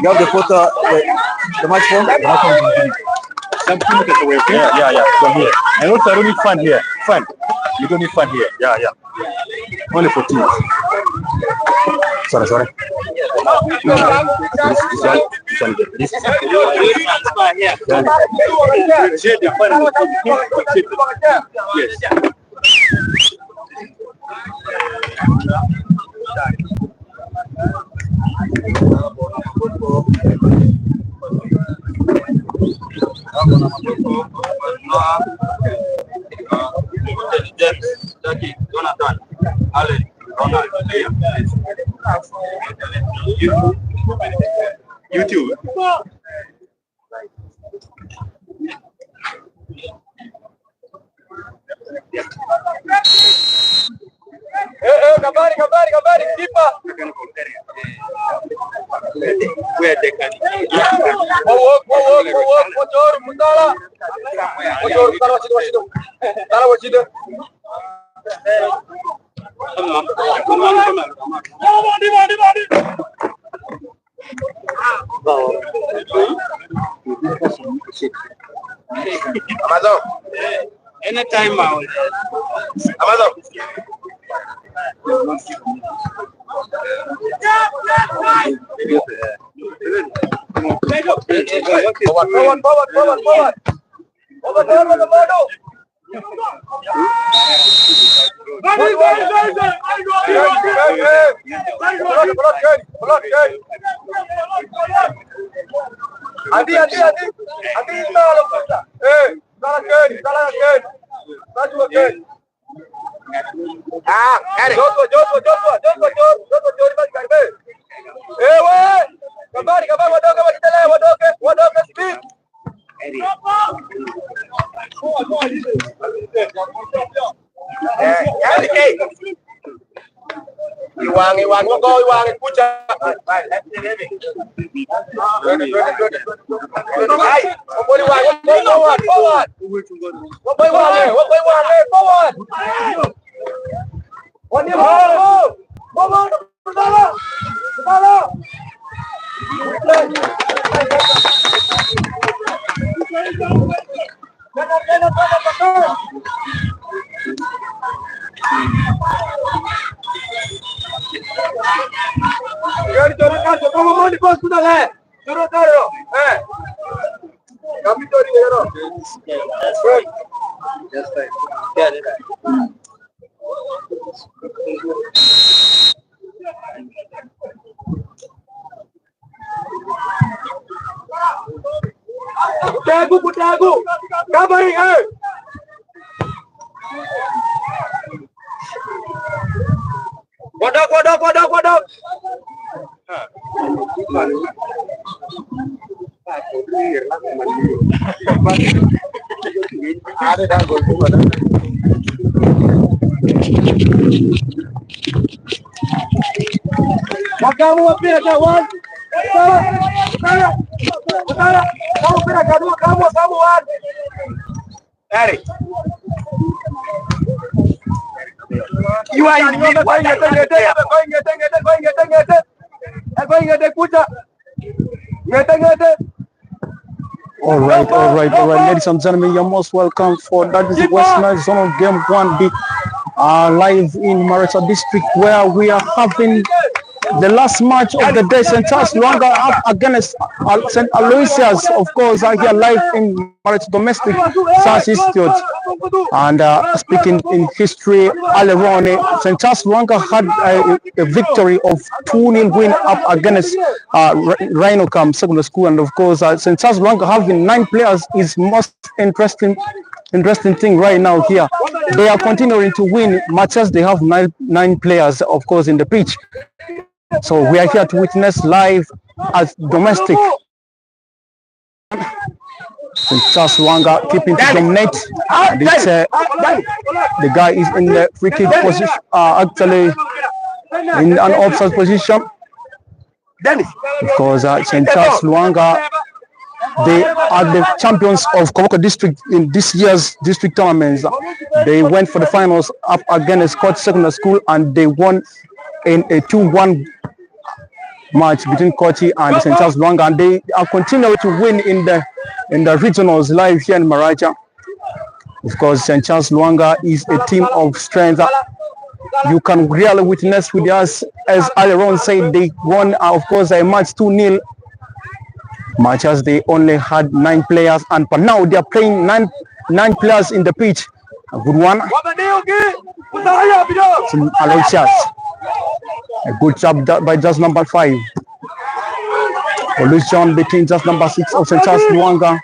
You have the photo, the microphone? Some kilometers away. Yeah. From here. And also, I don't need fun here. Fun. You don't need fun here. Yeah. Only for teams. Sorry. This YouTube. Kabari, keeper. Where they can. Amazon. Anytime out. Amazon. Forward. Adi. Iwang, puja. Right, let's see living. Forward. Putago. Covering her. Kodok. Ada dah gol tu ada. You are in need. All right, ladies and gentlemen, you're most welcome for that is West Nile Zone Game 1B live in Maracha District, where we are having the last match of the day. St. Lwanga up against St. Alysusius, of course, are here live in Maracha Domestic Ground. And speaking in history, earlier on, St. Lwanga had a victory of 2-0 win up against Rhino Camp Secondary School. And of course, St. Lwanga having 9 players is most interesting thing right now here. They are continuing to win matches. They have nine players, of course, in the pitch. So we are here to witness live as domestic. St. Lwanga keeping to dominate. This, the guy is in the free kick position, actually in an offside position. Because St. Lwanga, they are the champions of Koboko District in this year's district tournaments. They went for the finals up against Court Secondary School, and they won in a 2-1 match between Kochi and St. Lwanga, and they are continuing to win in the regionals live here in Maracha. Of course, St. Lwanga is a team of strength. You can really witness with us, as Aaron said, they won, of course, a match 2-0. Matches they only had 9 players, and but now they are playing nine players in the pitch. A good one. Alyusius. A good job by just number 5. Collision between just number 6 of St. Lwanga.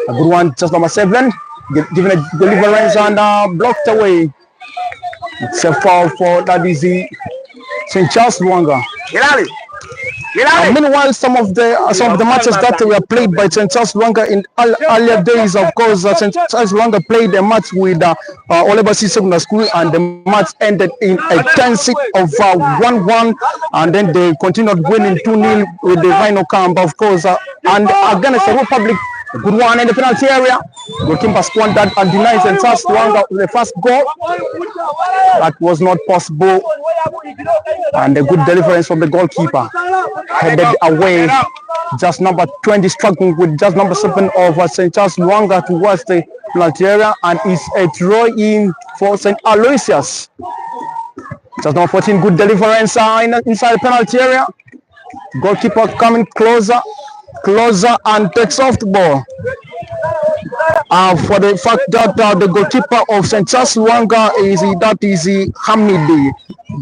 A good one, just number 7. Giving a deliverance and blocked away. It's a foul for that is the St. Lwanga. Meanwhile, some of the matches that were played by St. Lwanga in earlier days, of course, St. Lwanga played a match with Alysusius Secondary School, and the match ended in a tense of 1-1, and then they continued winning 2-0 with the Rhino Camp, of course, and against the Republic. Good one in the penalty area. Goalkeeper squandered and denies St. Lwanga the first goal. That was not possible. And a good deliverance from the goalkeeper. Headed away. Just number 20 struggling with just number 7 of St. Lwanga towards the penalty area. And it's a draw in for St. Alysusius. Just number 14, good deliverance inside the penalty area. Goalkeeper coming closer and takes off the ball. For the fact that the goalkeeper of St. Lwanga is Hamidi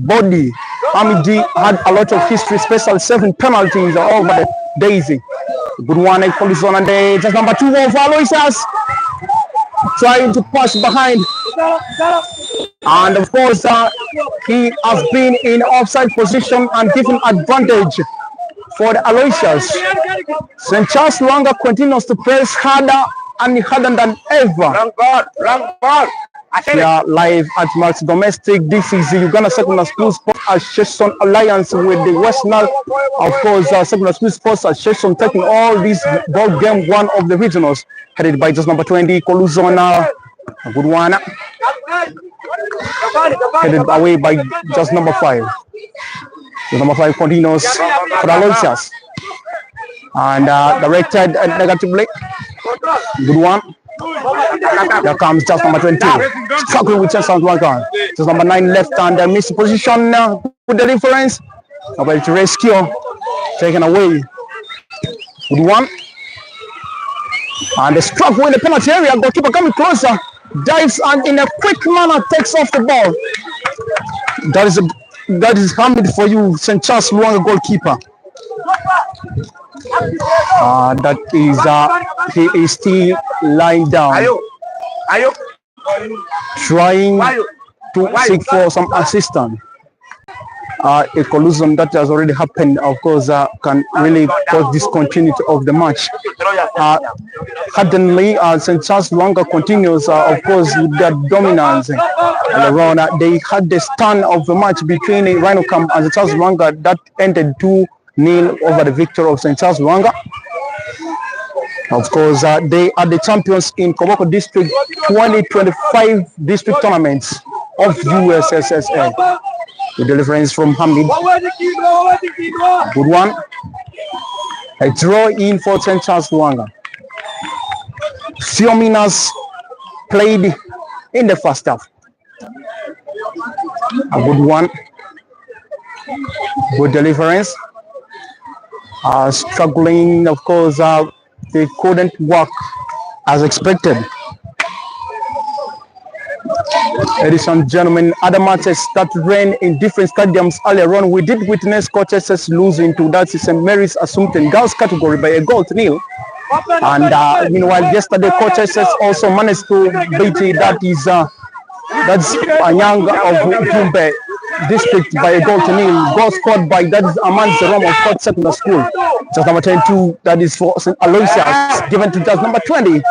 Body. Hamidi had a lot of history, especially 7 penalties over the days. Good one, a collision, and just number 2 of Alysusius trying to pass behind. And of course, he has been in offside position and given advantage for the Alysusius. St. Lwanga continues to press harder and harder than ever. Wrong ball. We are live at Maracha Domestic. This is the Uganda Secondary School Sports Association Alliance with the West Nile, of course, Secondary School Sports Association taking all these ball game 1 of the regionals, headed by just number 20, Koluzona. A good one. Headed away by just number 5. The number 5 continues for Alysusius. And directed negatively. Good one. Here comes just number 20. Struggling with St. Lwanga. Just number 9 left and missed position with the difference. About to rescue. Taken away. Good one. And the struggle in the penalty area. Goalkeeper coming closer. Dives and in a quick manner takes off the ball. That is Hamid for you, St. Lwanga goalkeeper. That is he is still lying down, trying to seek for some assistance. a collision that has already happened, of course, can really cause discontinuity of the match. Suddenly, St. Charles Lwanga continues, of course, with their dominance. They had the stand of the match between Rhino Camp and St. Charles Lwanga that ended 2-0 over the victory of St. Charles Lwanga. Of course, they are the champions in Koboko District 2025 district tournaments of USSSA. The deliverance from Hamid. Good one. A draw in for St. Charles Lwanga. Few minutes played in the first half. A good one. Good deliverance. Struggling, of course, they couldn't work as expected. Ladies and gentlemen, other matches that ran in different stadiums earlier on, we did witness coaches losing to that St. Mary's Assumption girls category by a goal to nil. And meanwhile, yesterday coaches also managed to beat that's Anyanga of Jumbe District by a goal to nil. Goal scored by that is Aman Zerom of Fort Secondary School. Just number 22, that is for St. Alysusius, given to just number 20.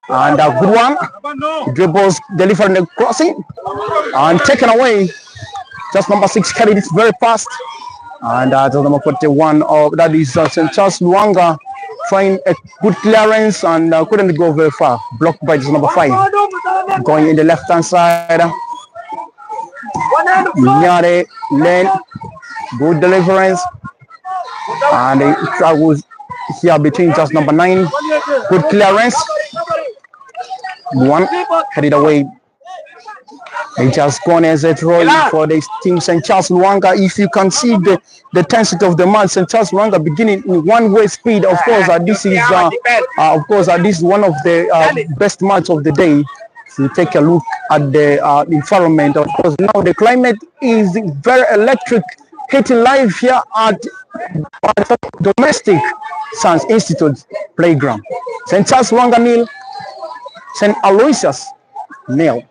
And a good one. Dribbles delivering the crossing and taken away. Just number 6 carried it very fast. And just number 41, that is St. Charles Lwanga trying a good clearance and couldn't go very far. Blocked by just number 5. Going in the left hand side. Nyare lane. Good deliverance. And it travels here between just number 9. Good clearance. One headed away. It has gone as a throw for the team St. Charles Lwanga. If you can see the intensity of the match, St. Charles Lwanga beginning in one-way speed. Of course, this is this is one of the best match of the day. So you take a look at the environment. Of course, now the climate is very electric. Hitting live here at Maracha Domestic Science Institute playground. St. Charles Lwanga nil, St. Alysusius nil.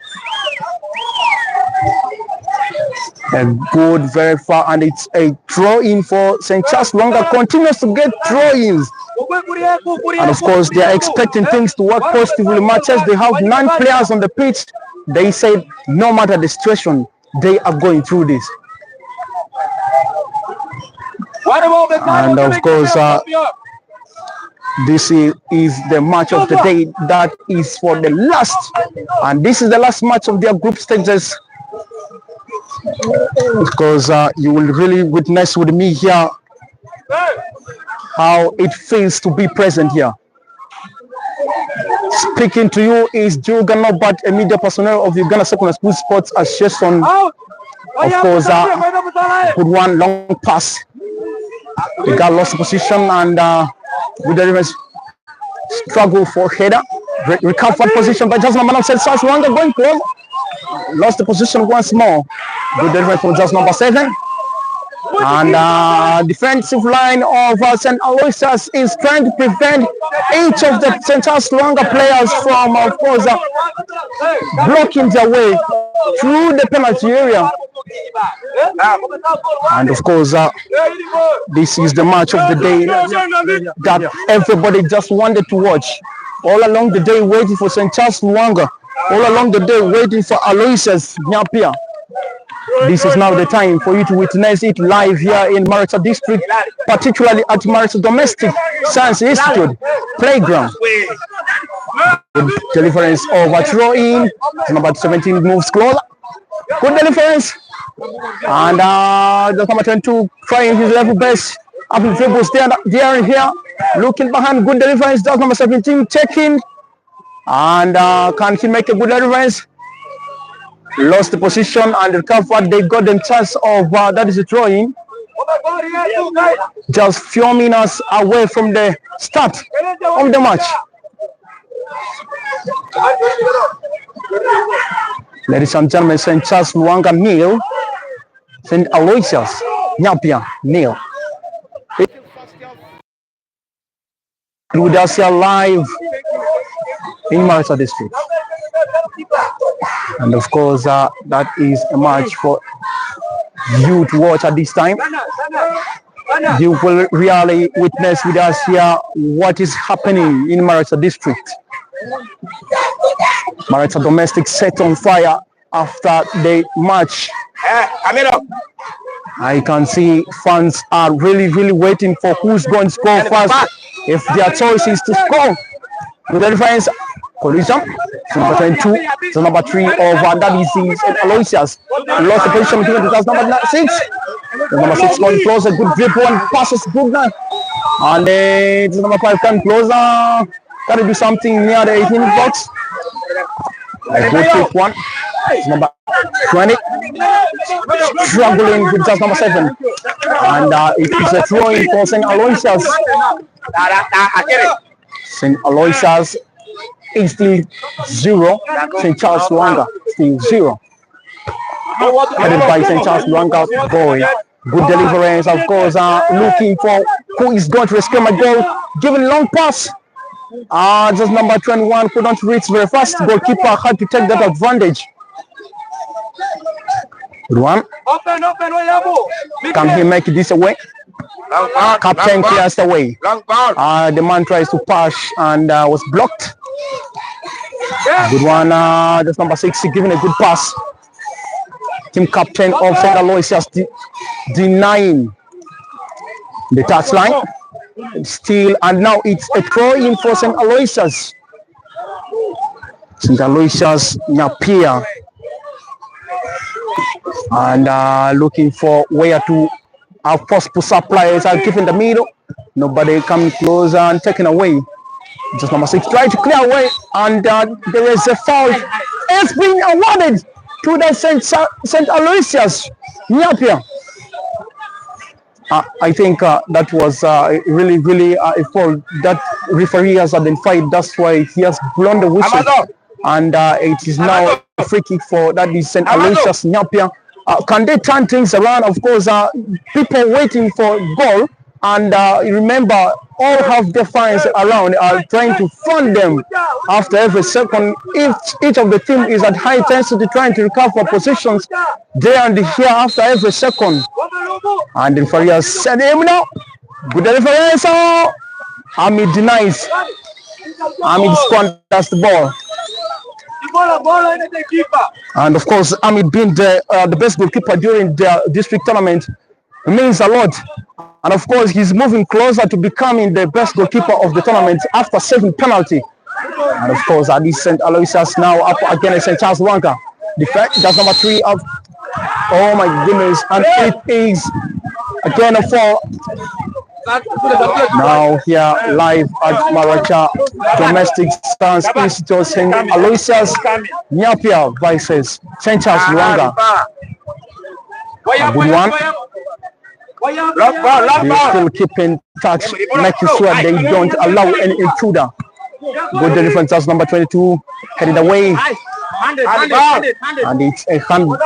A good, very far, and it's a throw-in for St. Charles Lwanga. Continues to get throw-ins. And of course, they are expecting things to work positively. Matches, they have 9 players on the pitch. They said no matter the situation, they are going through this. And of course, this is the match of the day that is for the last, and this is the last match of their group stages. Because you will really witness with me here how it feels to be present here. Speaking to you is Joe Ganobat, a media personnel of Uganda Secondary School Sports Association. Of course, good one, long pass. The guy lost the position and with the struggle for header. Recovered position by just number 9, St. Charles Lwanga going close. Lost the position once more. Good delivery from just number 7. And defensive line of St. Alysusius is trying to prevent each of the St. Charles Lwanga players from, of course, blocking their way through the penalty area. And of course, this is the match of the day that everybody just wanted to watch. All along the day waiting for St. Charles Lwanga. All along the day waiting for Alysusius Nyapea. This is now the time for you to witness it live here in Maracha District, particularly at Maracha Domestic Science Institute playground. Good deliverance of a throw in. Number 17 moves closer. Good deliverance. And the number 22 trying his level best. Up in dribbles there and here. Looking behind. Good deliverance. That's number 17 checking. And can he make a good deliverance? Lost the position and recovered. They got the chance of that is a throw-in. Just few minutes away from the start of the match. Ladies and gentlemen, St. Charles Lwanga nil, St. Alysusius Nyapea nil. With us here live in Maracha District. And of course, that is a match for you to watch at this time. You will really witness with us here what is happening in Maracha District. Maracha Domestic set on fire after the match. I can see fans are really waiting for who's going to score first. If their choice is to score, with the difference, collision. Number 22, so number 3 of that is Alysusius. Lost the position between the number 6. The number 6 going closer, good grip, one passes good now. And the number 5 come closer. Got to do something near the 18 box. A good quick one. It's number 20. Struggling with just number 7. And it is a throw in for St. Alysusius. St. Alysusius is still 0. St. Charles Lwanga still 0. Headed by St. Charles Lwanga, boy. Good deliverance, of course. Looking for who is going to rescue my goal. Giving long pass. Just number 21 couldn't reach very fast. Goalkeeper had to take that advantage. Good one. Can he make this away? Captain clears away. The man tries to push and was blocked. Good one. Just number 6 giving a good pass. Team captain of St. Alysusius denying the touchline. Still, and now it's a throw in for St. Alysusius. St. Alysusius Nyapea. And looking for where to our possible suppliers are given the middle. Nobody coming closer and taken away. Just number 6 trying to clear away, and there is a foul. It's being awarded to the St. Alysusius Nyapea. I think that was really a foul that referee has identified. That's why he has blown the whistle, and it is now a free kick for that is St. Alysusius Nyapea. Can they turn things around? Of course, people waiting for goal, and remember, all have their fans around are trying to fund them after every second. Each of the team is at high intensity trying to recover positions there and here after every second. And the referee has said him now. Good reference. Hamid denies. Hamid squanders the ball. And of course, Hamid being the best goalkeeper during the district tournament means a lot. And of course, he's moving closer to becoming the best goalkeeper of the tournament after saving penalty. And of course, this St. Alysusius now up against St. Charles Lwanga. That's number 3 of. Oh my goodness! And it is again a foul. Now here live at Maracha Domestic Ground, Institute St. Alysusius Nyapea versus St. Charles Lwanga. A good one. They still keep in touch, making sure they don't allow any intruder. Good deliverance, that's number 22, headed away. And it's a handball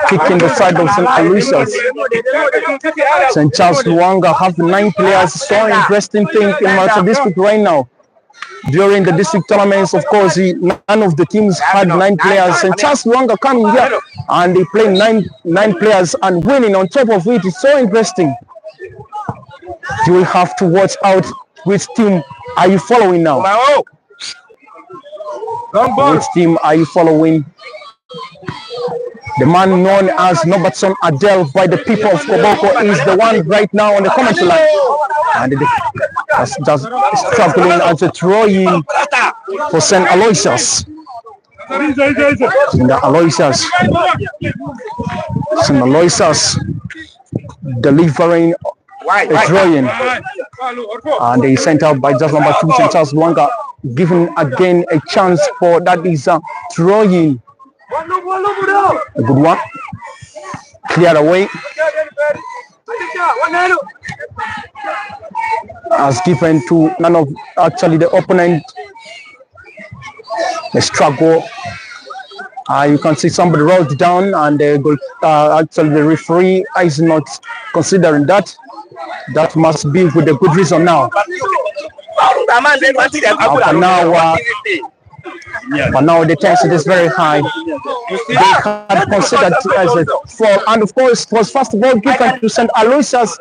kicking the side of St. Alysusius. St. Charles Lwanga have 9 players. So interesting thing in Maracha District right now. During the district tournaments, of course, none of the teams had 9 players. St. Charles Lwanga coming here and they play 9 players and winning on top of it. It's so interesting. You will have to watch out which team are you following now. Which team are you following? The man known as Nobertson Adele by the people of Koboko is the one right now on the commentary line. And that's just struggling as a throw-in for St. Alysusius. St. Alysusius delivering a throw-in. And they sent out by just number 2, St. Charles Lwanga, given again a chance for that is a throw-in. A good one. Cleared away. As given to none of actually the opponent. The struggle. You can see somebody rolled down, and actually the referee is not considering that. That must be with a good reason now. After now, But now the tension is very high. They had considered as a foul, and of course it was first ball given to St. Alysusius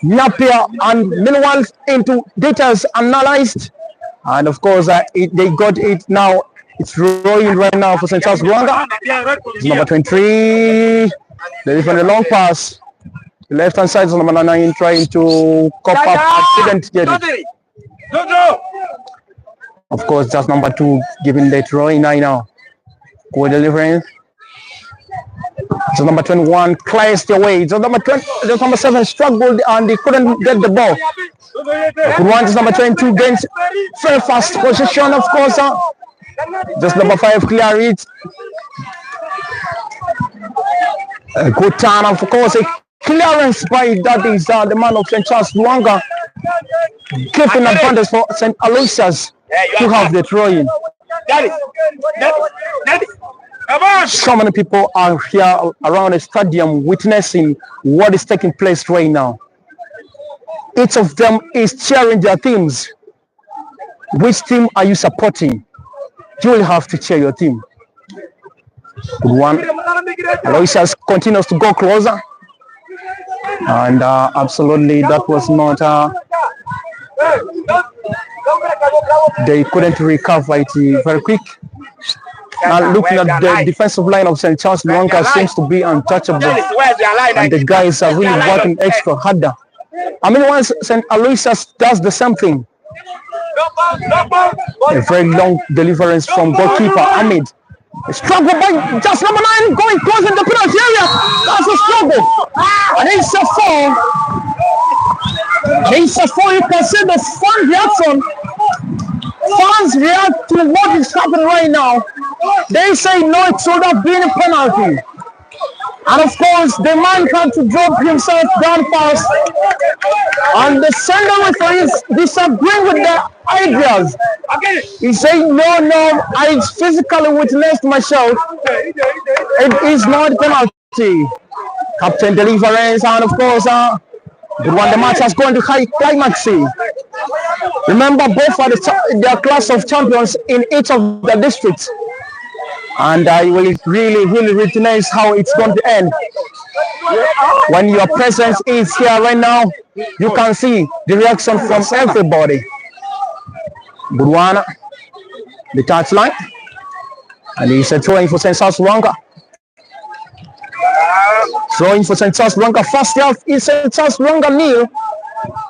Nyapea, and meanwhile into details analyzed, and of course they got it now. It's rolling right now for St. Charles Lwanga. It's number 23. Delivering a long pass. The left hand side is number 9 trying to cop up. Didn't get it. Of course, that's number 2 giving the throw in now. Good delivering. So number 21 clears the way. So number 7 struggled and he couldn't get the ball. Good one is number 22 gains very fast position, of course. Just number 5 clear it. A good turn, of course. A clearance by that is the man of St. Charles Lwanga, giving advantage for St. Alysusius to have the throw in. So many people are here around the stadium witnessing what is taking place right now. Each of them is cheering their teams. Which team are you supporting? You will have to cheer your team. Good one. Alysusius continues to go closer. And absolutely that was not... they couldn't recover it very quick. Now looking at the defensive line of St. Charles Lwanga seems to be untouchable. And the guys are really working extra harder. I mean, once St. Alysusius does the same thing. A very long deliverance from goalkeeper Ahmed. A struggle by just number 9 going close in the penalty area. That's a struggle. And it's a foul. It's a foul. You can see the fan reaction. Fans react to what is happening right now. They say no, it should have been a penalty. And of course, the man had to drop himself down fast. And the center referee is disagreeing with the ideas. He's saying, no, I physically witnessed myself. It is not penalty. Captain deliverance, and of course, the one the match has gone to high climax. Remember, both are their class of champions in each of the districts. And I will really witness how it's going to end. When your presence is here right now, you can see the reaction from everybody. Good one, the touchline, and he's throwing for St. Charles Lwanga. Throwing for St. Charles Lwanga. First half is St. Charles Lwanga nil,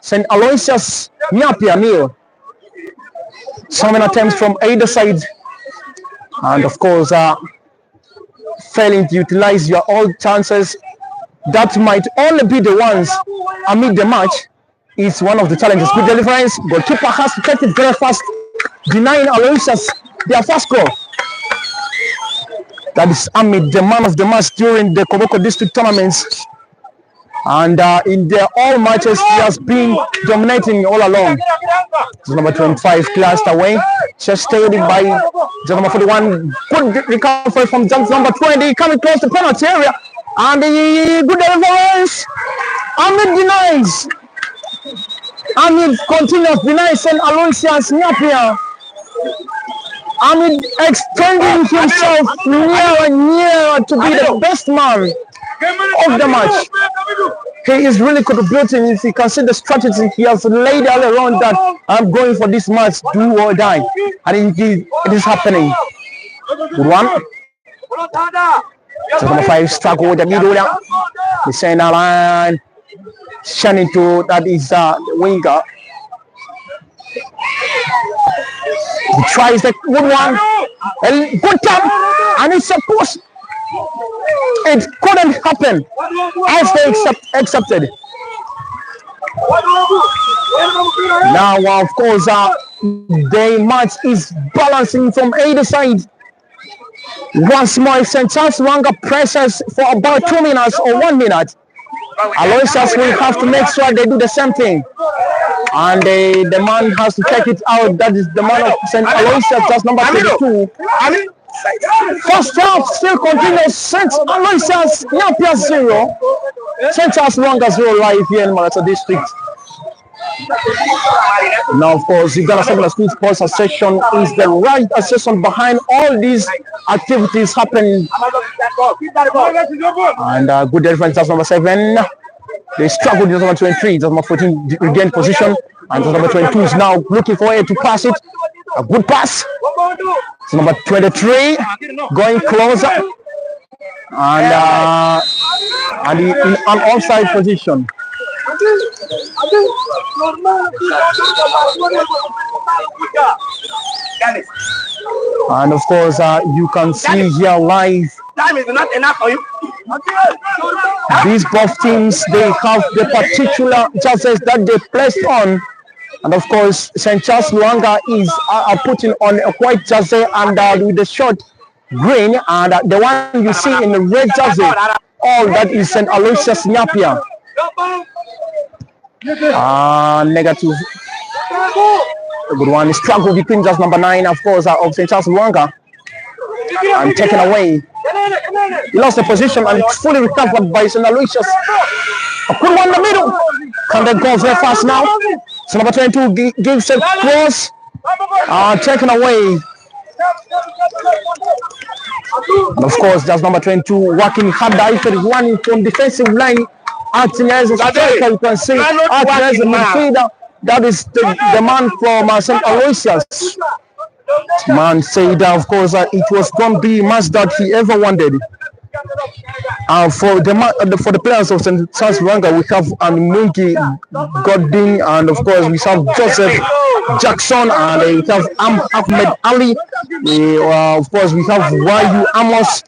St. Alysusius Nyapea nil. So many attempts from either side. And of course, failing to utilize your all chances that might only be the ones amid the match is one of the challenges. Good deliverance, goalkeeper has to take it very fast, denying Alysusius their first goal. That is amid the man of the match during the Koboko District tournaments. And in their all matches, he has been dominating all along. Number 25 clashed away, just stayed by number 41. Good recovery from number 20, coming close to penalty area. And the good deliverance. Ahmed denies. Ahmed continues denying St. Alysusius Nyapea. Ahmed extending himself nearer and nearer to be the best man of the match. He is really contributing. If you can see the strategy he has laid all around that I'm going for this match, do or die. And it is happening. Good one. So number 5 struggle with the middle there. The center line. Shining to that is the winger. He tries the good one. A good tap. And it's supposed. It couldn't happen as they accepted. Now, of course, the match is balancing from either side. Once more, St. Charles Lwanga presses for about 2 minutes or 1 minute. Alysusius will have to make sure they do the same thing. And the man has to take it out. That is the man of St. Alysusius, that's number 22. First half still continues. St. Alysusius Nyapea 0, St. Charles Lwanga 0 live here in Maracha District. Now, of course, Uganda Secondary School Sports Association is the right association behind all these activities happening. And good defense, that's number 7. They struggled with number 23, that's number 14 regained position. And number 22 is now looking for it to pass it. A good pass. It's number 23 going closer. And in an offside position. And of course, you can see here live. Time is not enough for you. These both teams, they have the particular jerseys that they placed on. And of course, St. Charles Lwanga is putting on a white jersey and with the short green. And the one you see in the red jersey, all that is St. Alysusius Nyapea. Negative. A good one. Struggle between just number 9, of course, of St. Charles Lwanga. And taken away. He lost the position and it's fully recovered by St. Alysusius. A good one in the middle. Can they go very fast now? So number 22 gives a cross. Taken away. And of course, that's number 22 working hard. Running from defensive line. Acting as a striker, you can see. Acting as a midfielder. That is the man from St. Aloysius. Man said, of course, it was going to be much that he ever wanted. For the players of St. Charles Lwanga, we have Mungi Godin, and of course we have Joseph Jackson, and we have Ahmed Ali. Of course we have YU Amos,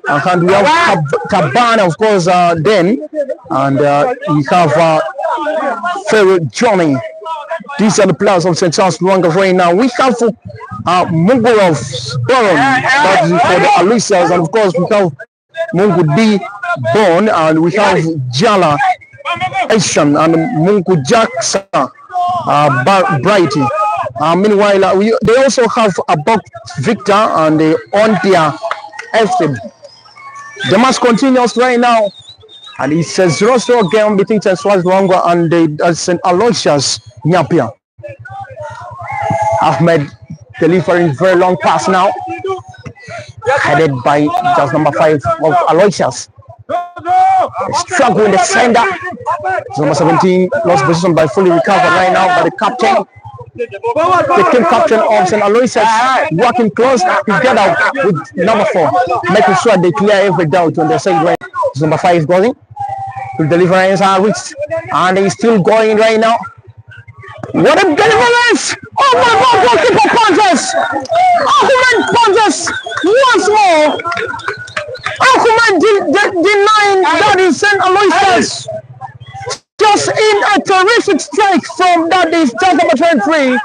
and we have Taban, of course, then, and we have Ferro Johnny. These are the players of St. Charles Lwanga right now. We have Mugorov Baron, that is for the Alysusius, and of course we have Mungu D Bone, and we have Jala Asian and Mungu Jackson Brighty. Meanwhile, they also have a Bok Victor and the Ondia Efted. The match continues right now, and it's a 0-0 game between St. Charles Lwanga and St. Alysusius Nyapea. Ahmed delivering very long pass now, headed by just number 5 of Alysusius. Struggle in the center. Number 17 lost position by fully recovered right now by the captain. The team captain of St. Aloysius working close together with number 4, making sure they clear every doubt on their side. Right, number 5 is going. The deliverance are reached, and he's still going right now. What a deliverance! Oh my God! Goalkeeper punches! Ahmed punches once more. Ahmed denying that is St. Aloysius. Just in a terrific strike from that is just number 23.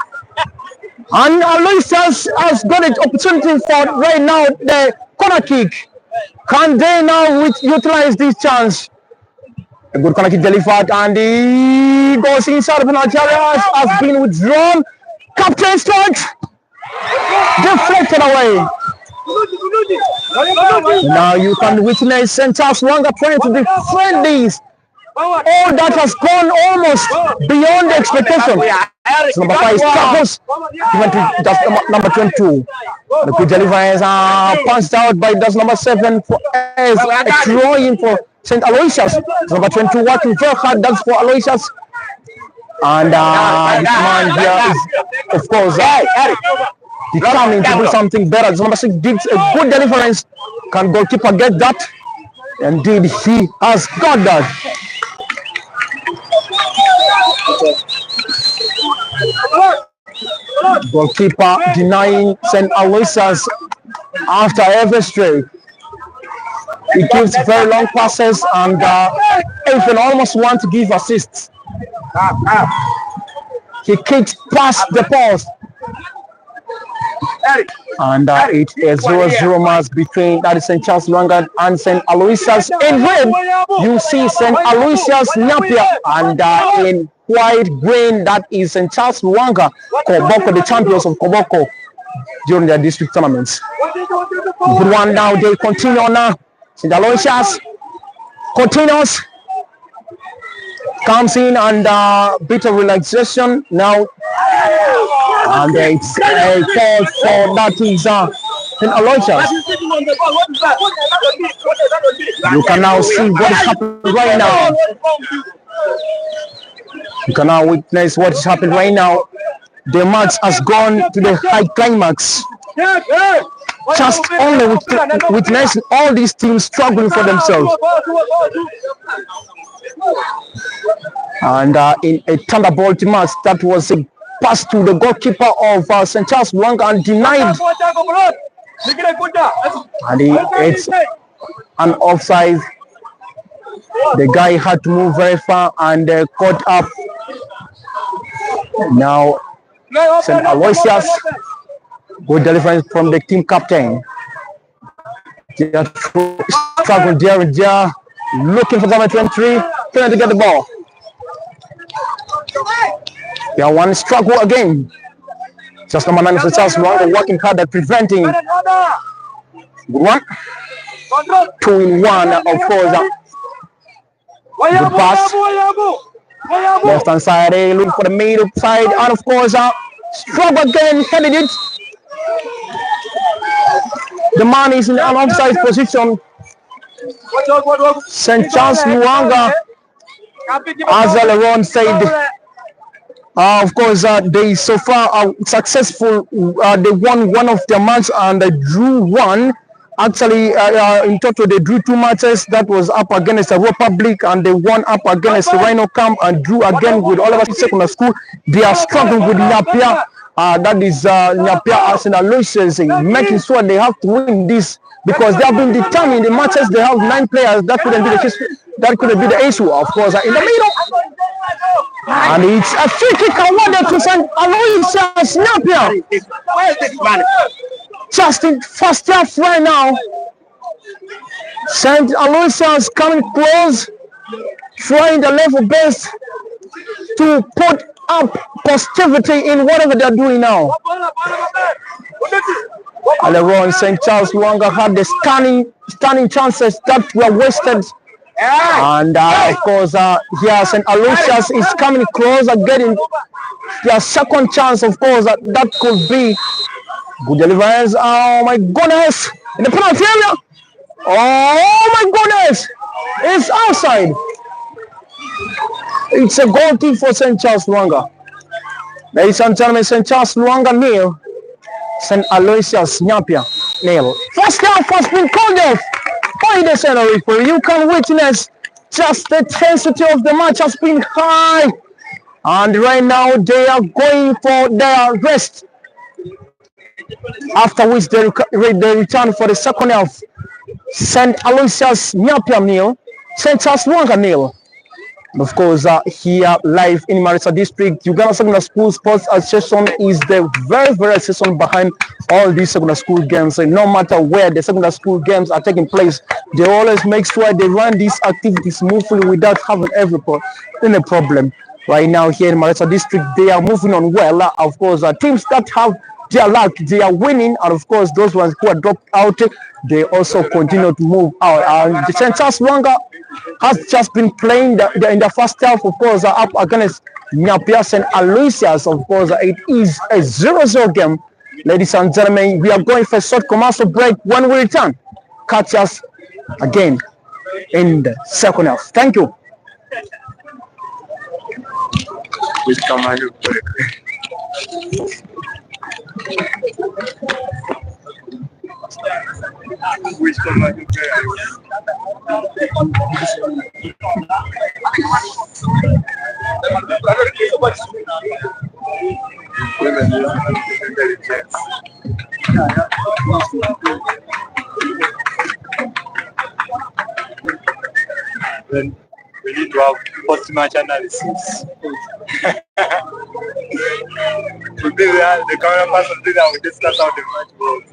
And Alysusius has got an opportunity for right now the corner kick. Can they now utilize this chance? A good corner kick delivered, and he goes inside the penalty area, has been withdrawn. Captain strikes, deflected away. Now you can witness St. Charles Lwanga trying to defend this. All that has gone almost beyond the expectation. So number 5 tackles, even to just number 22. The good deliverance punched out by just number 7 for a throw-in for St. Aloysius. Number 22 working very hard, that's for Aloysius. And this man here is, of course, determined to do something better. So number 6 gives a good deliverance. Can goalkeeper get that? Indeed, he has got that. Goalkeeper denying St. Aloysius after every strike. He gives very long passes and even almost want to give assists. He kicks past the post. And it is 0-0 match between that is St. Charles Lwanga and St. Aloysius. In red, you see St. Alysusius Nyapea, and in white green, that is St. Charles Lwanga, Koboko, the champions of Koboko during their district tournaments. Good one now, they continue now. St. Aloysius continues. comes in and bit of relaxation now, and it's a call for that is Alyusius. You can now see what is happening right now. You can now witness what is happening right now. The match has gone to the high climax. Just only witnessing all these teams struggling for themselves. And in a thunderbolt match, that was a pass to the goalkeeper of St. Charles Lwanga and denied. And it's an offside. The guy had to move very far and caught up. Now, St. Alysusius, good deliverance from the team captain. They are struggling there and there, looking for number 23, trying to get the ball. They are one struggle again. Just number 9 of the Charles Lwanga working hard at preventing. Good one. 2 in 1, of course. Good pass. Left hand side, they look for the middle side, and of course, struggle again, headed it. The man is in an offside position. St. Charles Lwanga, as Aleron said, of course, they so far are successful. They won one of their matches and they drew one. Actually, in total, they drew 2 matches. That was up against the Republic, and they won up against the Rhino Camp and drew again with Alysusius Secondary School. They are struggling with Nyapea. That is Nyapea as an Alysusius, making sure they have to win this because they have been determined. In the matches, they have 9 players. That couldn't be the case. That couldn't be the issue, of course. In the middle, and it's a free kick awarded to St. Alysusius Nyapea. Just in first half right now, St. Alysusius coming close, trying the level best to put up positivity in whatever they're doing now. Aleron, St. Charles Lwanga had the stunning chances that were wasted. And of course, here St. Alysusius is coming closer, getting their second chance. Of course, that could be good deliverance. Oh my goodness! In the penalty area. Oh my goodness! It's outside. It's a goal kick for St. Charles Lwanga. Ladies and gentlemen, St. Charles Lwanga nil, St. Alysusius Nyapea nil. First half has been called off by the center referee. You can witness just the intensity of the match has been high. And right now they are going for their rest. After which they return for the second half. St. Alysusius Nyapea nil, St. Charles Lwanga nil. Of course, here live in Maracha District, Uganda Secondary School Sports Association is the very association behind all these secondary school games. And no matter where the secondary school games are taking place, they always make sure they run these activities smoothly without having any problem. Right now here in Maracha District, they are moving on well. Of course, teams that have their luck, they are winning, and of course, those ones who are dropped out, they also continue to move out. The St. Charles Lwanga has just been playing in the first half, of course, up against Nyapea St. Alysusius. Of course, it is a 0-0 game. Ladies and gentlemen, we are going for a short commercial break. When we return, catch us again in the second half. Thank you. Then we need to have post-match analysis. To be there, the camera person will be there, we discuss how the match goes.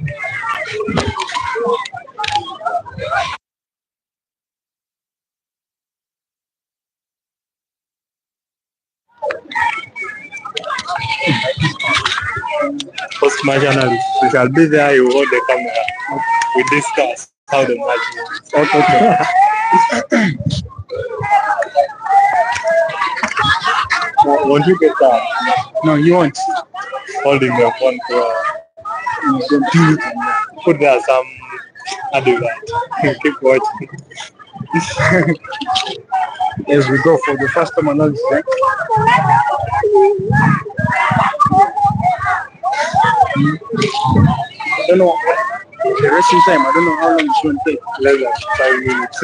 Post-match analysis. We shall be there, you hold the camera. We discuss how the match goes. Okay. Won't you get that? No, you won't. Holding the phone for put there some. I do that. Keep watching. As we go for the first time analysis. I don't know the resting time. I don't know how long it's going to take. Less than 5 minutes.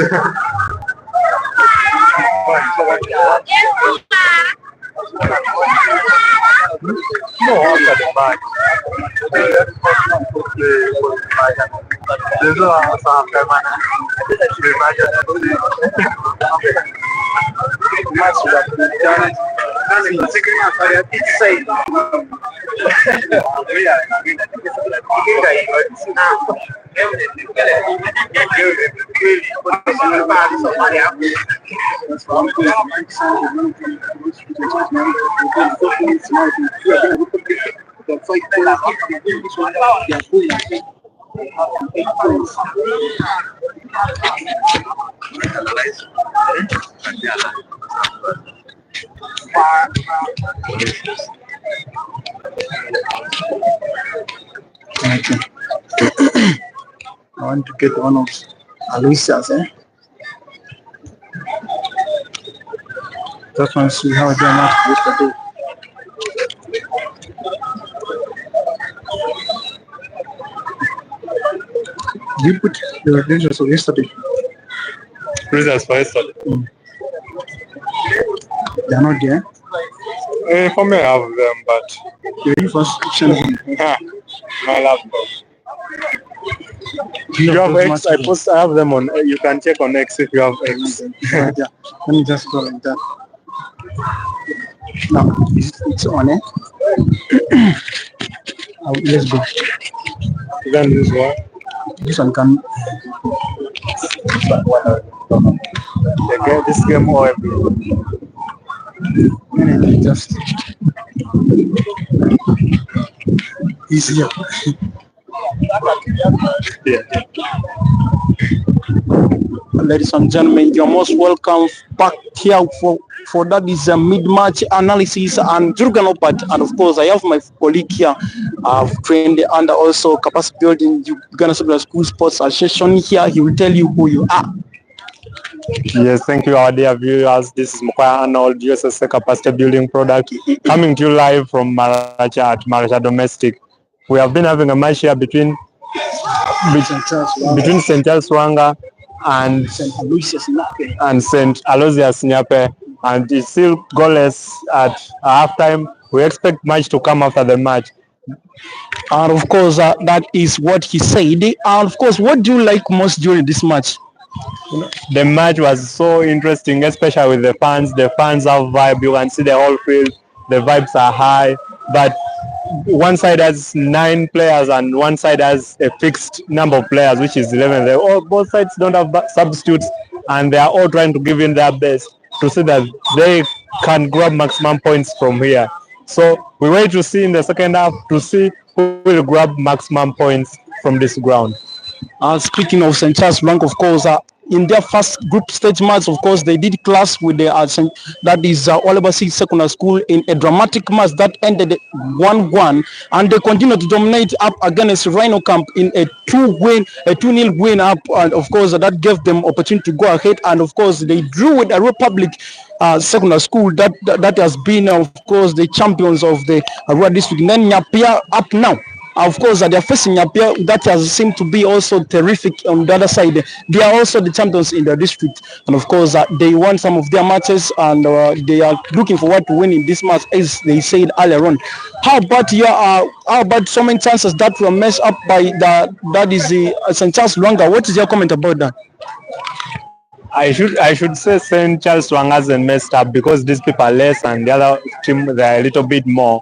No, after the match. There's no after I want to get one of Alyusius, That one, see how they are not yesterday. You put the results of yesterday. Results for yesterday. They are not there. For me, I have them, but You first send them. my laptop. You have X. I have them on. You can check on X if you have X. Yeah. Let me just go like that. Now it's on it. Let's go. You can use one. This one can. This game or Just easier. yeah. Ladies and gentlemen, you're most welcome back here for that is a mid-match analysis and Jurgen Opat, and of course I have my colleague here. I've trained under also capacity building Uganda School Sports Association here. He will tell you who you are. Yes, thank you, our dear viewers. This is Mukwaya Arnold, USSA Capacity Building Product, coming to you live from Maracha at Maracha Domestic. We have been having a match here between St. Charles Lwanga and St. Alysusius Nyapea, and it's still goalless at halftime. We expect match to come after the match. And of course, that is what he said. And of course, what do you like most during this match? The match was so interesting, especially with the fans. The fans have vibe. You can see the whole field. The vibes are high. But one side has 9 players and one side has a fixed number of players, which is 11. Both sides don't have substitutes, and they are all trying to give in their best to see that they can grab maximum points from here. So we wait to see in the second half to see who will grab maximum points from this ground. Speaking of St. Charles Blanc, of course, in their first group stage match, of course, they did clash with the that is Alyusius Secondary School in a dramatic match that ended 1-1, and they continued to dominate up against Rhino Camp in a 2-0 win up, and of course that gave them opportunity to go ahead, and of course they drew with a Republic Secondary School that has been, of course, the champions of the Rural District. And then Nyapea up now. Of course, they are facing Nyapea, that has seemed to be also terrific on the other side. They are also the champions in the district, and of course, they won some of their matches, and they are looking forward to winning this match, as they said earlier on. How about so many chances that were messed up by that is the St. Charles Lwanga? What is your comment about that? I should say St. Charles Lwanga hasn't messed up, because these people are less and the other team they are a little bit more.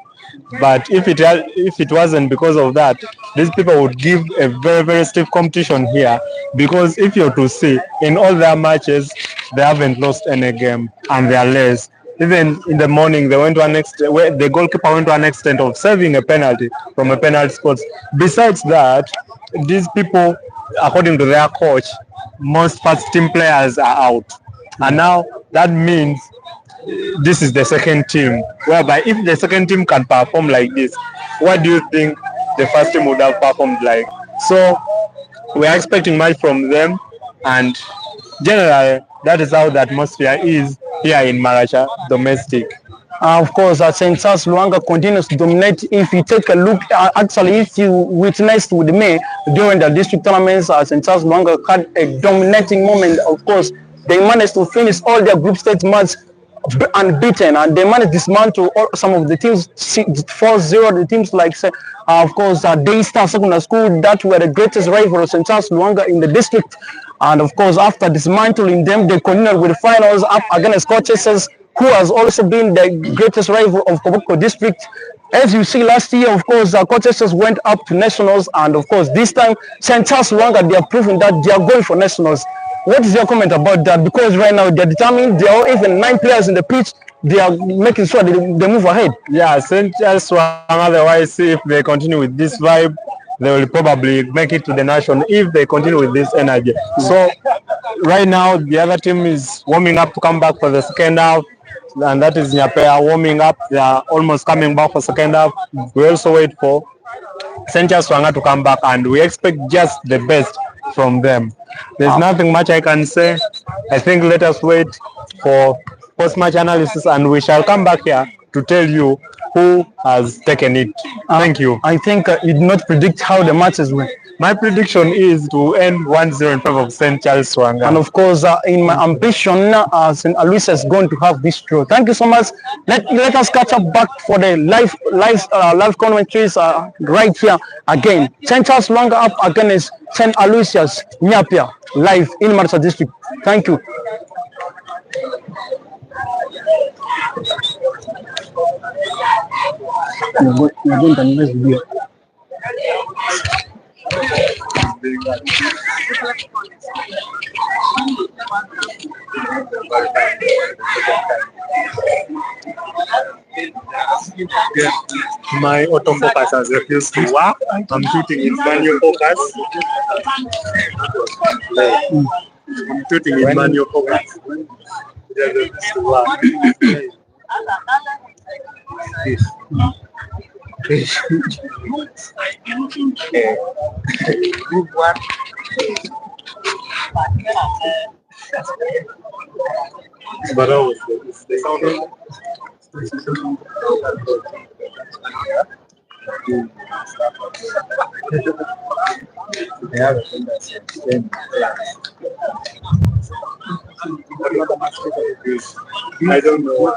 But if it wasn't because of that, these people would give a very, very stiff competition here, because if you're to see, in all their matches, they haven't lost any game and they are less. Even in the morning, they went to where the goalkeeper went to an extent of saving a penalty from a penalty spot. Besides that, these people, according to their coach, most first team players are out. And now that means this is the second team. Whereby if the second team can perform like this, what do you think the first team would have performed like? So we are expecting much from them, and generally that is how the atmosphere is here in Maracha Domestic. Of course, St. Charles Lwanga continues to dominate. If you take a look, actually, if you witnessed with me during the district tournaments, St. Charles Lwanga had a dominating moment. Of course, they managed to finish all their group stage matches unbeaten, and they managed to dismantle some of the teams 4-0. The teams like, of course, Daystar Secondary School, that were the greatest rival of St. Charles Lwanga in the district. And of course, after dismantling them, they continued with the finals up against Coaches, who has also been the greatest rival of Koboko District. As you see last year, of course, Coaches went up to nationals, and of course, this time, St. Charles Lwanga, they are proving that they are going for nationals. What is your comment about that? Because right now, they're determined, there are even 9 players in the pitch, they are making sure they move ahead. Yeah, St. Charles Lwanga, otherwise, if they continue with this vibe, they will probably make it to the nation if they continue with this energy. So, right now, the other team is warming up to come back for the second half, and that is Nyapea warming up. They are almost coming back for second half. We also wait for St. Charles Lwanga to come back, and we expect just the best from them. There's nothing much I can say. I think let us wait for post-match analysis, and we shall come back here to tell you who has taken it. Thank you. I think you did not predict how the matches went. My prediction is to end 1-0 in favor of St. Charles Lwanga. And of course, in my ambition, St. Alyusius is going to have this draw. Thank you so much. Let us catch up back for the live commentaries right here again. St. Charles Lwanga up against St. Alysusius Nyapea live in Maracha District. Thank you. My autofocus has refused to work. I'm shooting in manual focus. I'm shooting in manual focus. It refused to work. But the sound I don't know.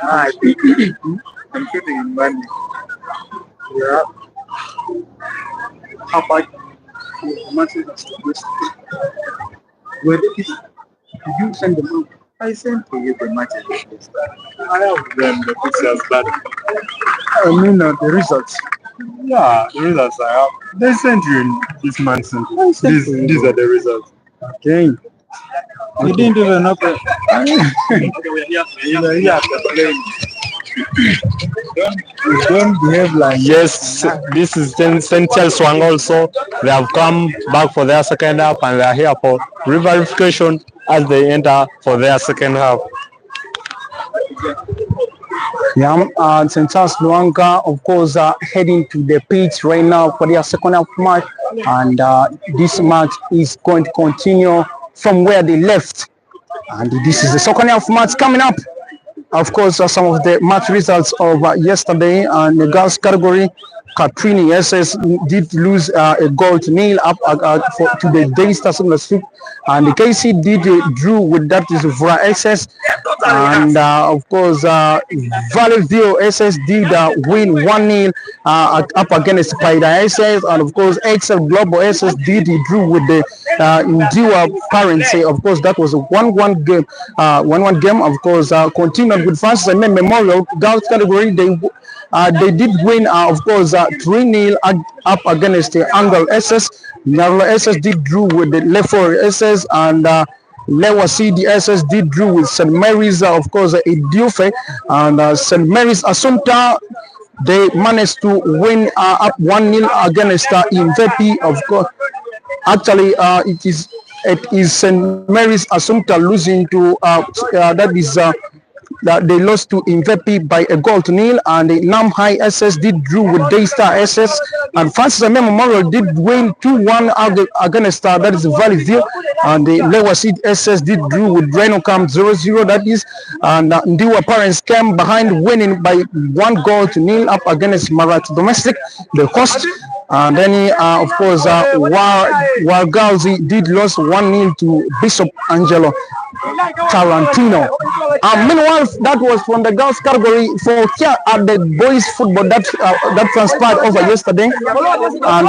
I think I'm shooting in money. Yeah. How about where did you send them out? I sent to you the matches. I have them the pictures, but I mean the results. Yeah, the results I have. They sent you in this month. These are the results. Okay. You didn't even open. Don't behave like. Yes, this is St. Charles Lwanga also. They have come back for their second half, and they are here for verification as they enter for their second half. Yeah, St. Charles Lwanga, of course, heading to the pitch right now for their second half match, and this match is going to continue from where they left. And this is the second half match coming up. Of course, some of the match results of yesterday in the girls category. Katrini SS did lose a goal to Nile up to the Daystar Secondary School, and the KC did drew with that is Vura SS, and of course Valley View SS did win 1-0 up against Spider SS, and of course Excel Global SS did drew with the Ndiwa Parents. Of course, that was a 1-1 game. 1-1 game. Of course, continued with Francis and Memorial girls category. They did win, of course, 3-0 up against the Angle SS. Narrow SS did drew with the Lefort SS, and Lewa CDSS did drew with St. Mary's, of course, Idiofe, and St. Mary's Assumpta. They managed to win up 1-0 against Invepi, of course. Actually, it is it is St. Mary's Assumpta losing to that they lost to Invepi by a goal to nil, and the Nam High SS did drew with Daystar SS, and Francis Ame Memorial did win 2-1 against that is Valley View, and the Lewa Seed SS did drew with Reno Camp 0-0, that is, and Ndiwa Parents came behind winning by 1 goal to nil up against Maracha Domestic, the host. And then, of course, Wargalzi did lose 1-0 to Bishop Angelo Tarantino. Meanwhile, that was from the girls category. For here at the boys football that transpired over yesterday, and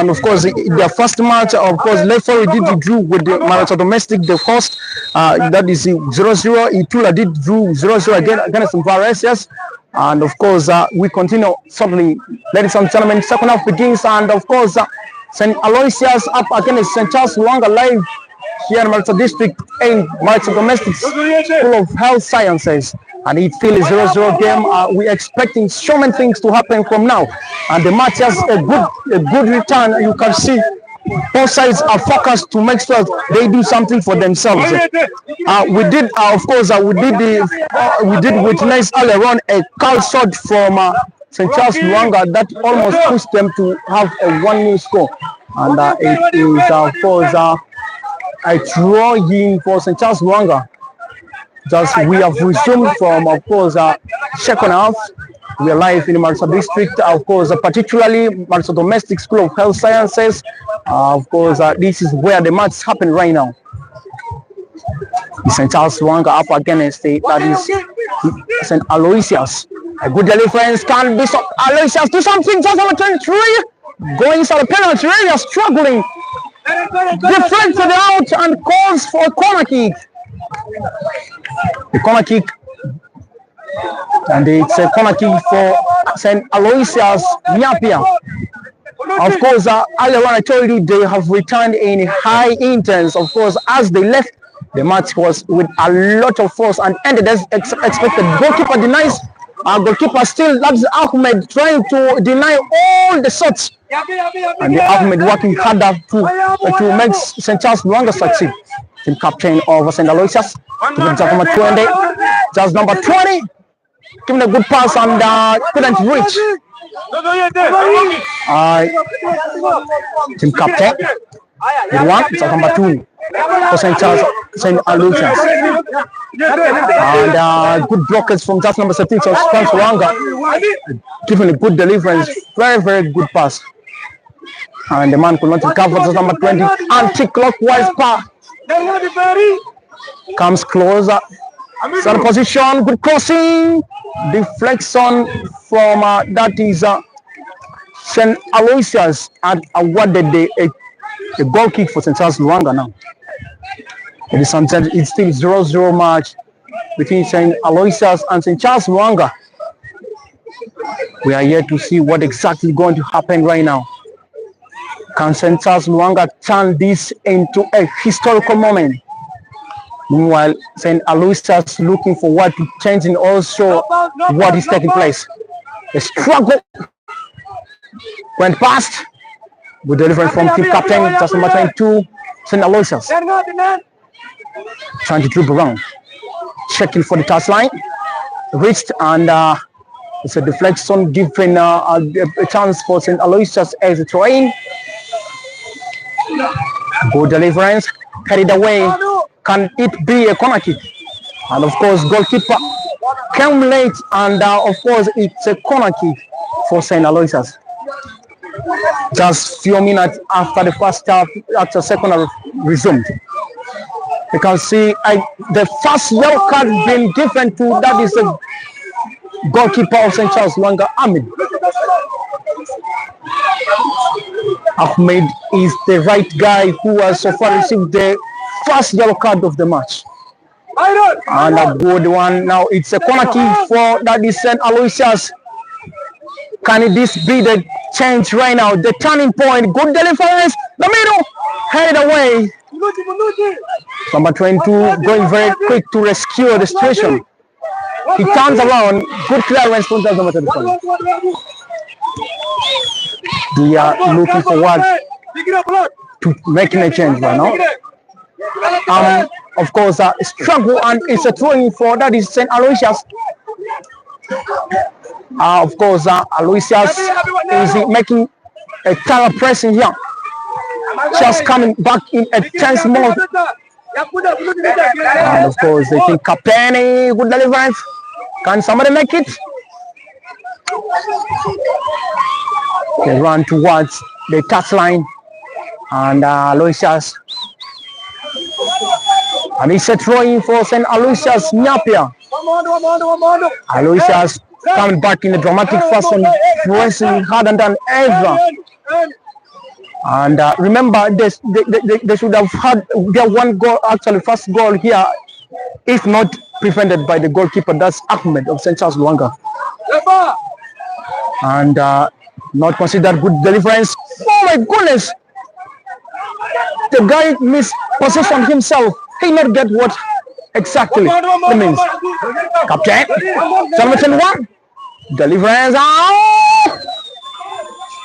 of course, their first match, of course, Lefori did drew with the Maracha Domestic, the host. That is 0-0. Itula did drew 0-0 again against Mvaresias. And of course, we continue shortly, ladies and gentlemen. Second half begins, and of course, St. Alysusius up against St. Charles Lwanga live here in Maracha District in Maracha Domestic School of Health Sciences. And it's still a 0-0 game. We're expecting so many things to happen from now. And the match has a good return. You can see both sides are focused to make sure they do something for themselves. We did witness earlier on a cold shot from St. Charles Lwanga that almost pushed them to have a 1-0 score. And it is, of course, a draw in for St. Charles Lwanga. Just we have resumed from, of course, second half. We are live in Maracha District, of course, particularly Maracha Domestic School of Health Sciences. Of course, this is where the match happen right now. St. Charles Lwanga up against that is St. Aloysius. A good deliverance can be Aloysius do something. Just over 23, going inside the penalty area, struggling. Deflected out and calls for a corner kick. The corner kick. And it's a corner kick for St. Alysusius Nyapea. Of course, earlier on I told you they have returned in high intense. Of course, as they left, the match was with a lot of force and ended as expected. Goalkeeper denies. Goalkeeper still, that's Ahmed, trying to deny all the shots. And Ahmed working harder to make St. Charles Lwanga succeed. Team captain of St. Aloysius, just number 20. Just number 20. Giving a good pass and couldn't reach. Team captain. With one, it's number 2 for St. Aloysius. And good blockers from just number 17, so Franz Lwanga. Giving a good deliverance. Very, very good pass. And the man could not recover. Just number 20. Anti-clockwise pass. Comes closer. Center position, good crossing. Deflection from that is St. Aloysius and awarded a goal kick for St. Charles Lwanga now. It's still 0-0 match between St. Aloysius and St. Charles Lwanga. We are here to see what exactly is going to happen right now. Can St. Charles Lwanga turn this into a historical moment? Meanwhile, St. Aloysius looking for what to change and also what is taking place. A struggle went past. Good delivery from team captain, just number 22, St. Aloysius. Trying to dribble around. Checking for the touchline. Reached and it's a deflection, giving a chance for St. Aloysius as a throw-in. Good deliverance, carried away. Can it be a corner kick? And of course, goalkeeper came late, and of course, it's a corner kick for St. Aloysius. Just few minutes after the first half, after second half resumed. You can see the first yellow card being given to that is the goalkeeper of St. Charles Lwanga, Ahmed. Ahmed is the right guy who has so far received the first yellow card of the match. And a good one. Now it's a corner kick for that is St. Aloysius. Can this be the change right now? The turning point. Good deliverance. The middle. Headed away. Number 22 going very quick to rescue the situation. He turns around. Good clearance from number 25. They are looking for what? to making a change right now. Of course, struggle, and it's a throwing for that is St. Alysusius. Of course, Alysusius is making a thorough pressing here. Just coming back in a tense mode. And of course, they think Captain, good deliverance. Can somebody make it? They run towards the touchline, and Alysusius. And it's a throwing for St. Alysusius Nyapea. Alysusius coming back in a dramatic fashion, pressing harder than ever. And remember, they should have had their one goal, actually first goal here, if not prevented by the goalkeeper. That's Ahmed of St. Charles Lwanga. And not considered good deliverance. Oh my goodness! The guy mispositioned himself. He not get what exactly it means. Captain, 71. Deliverance.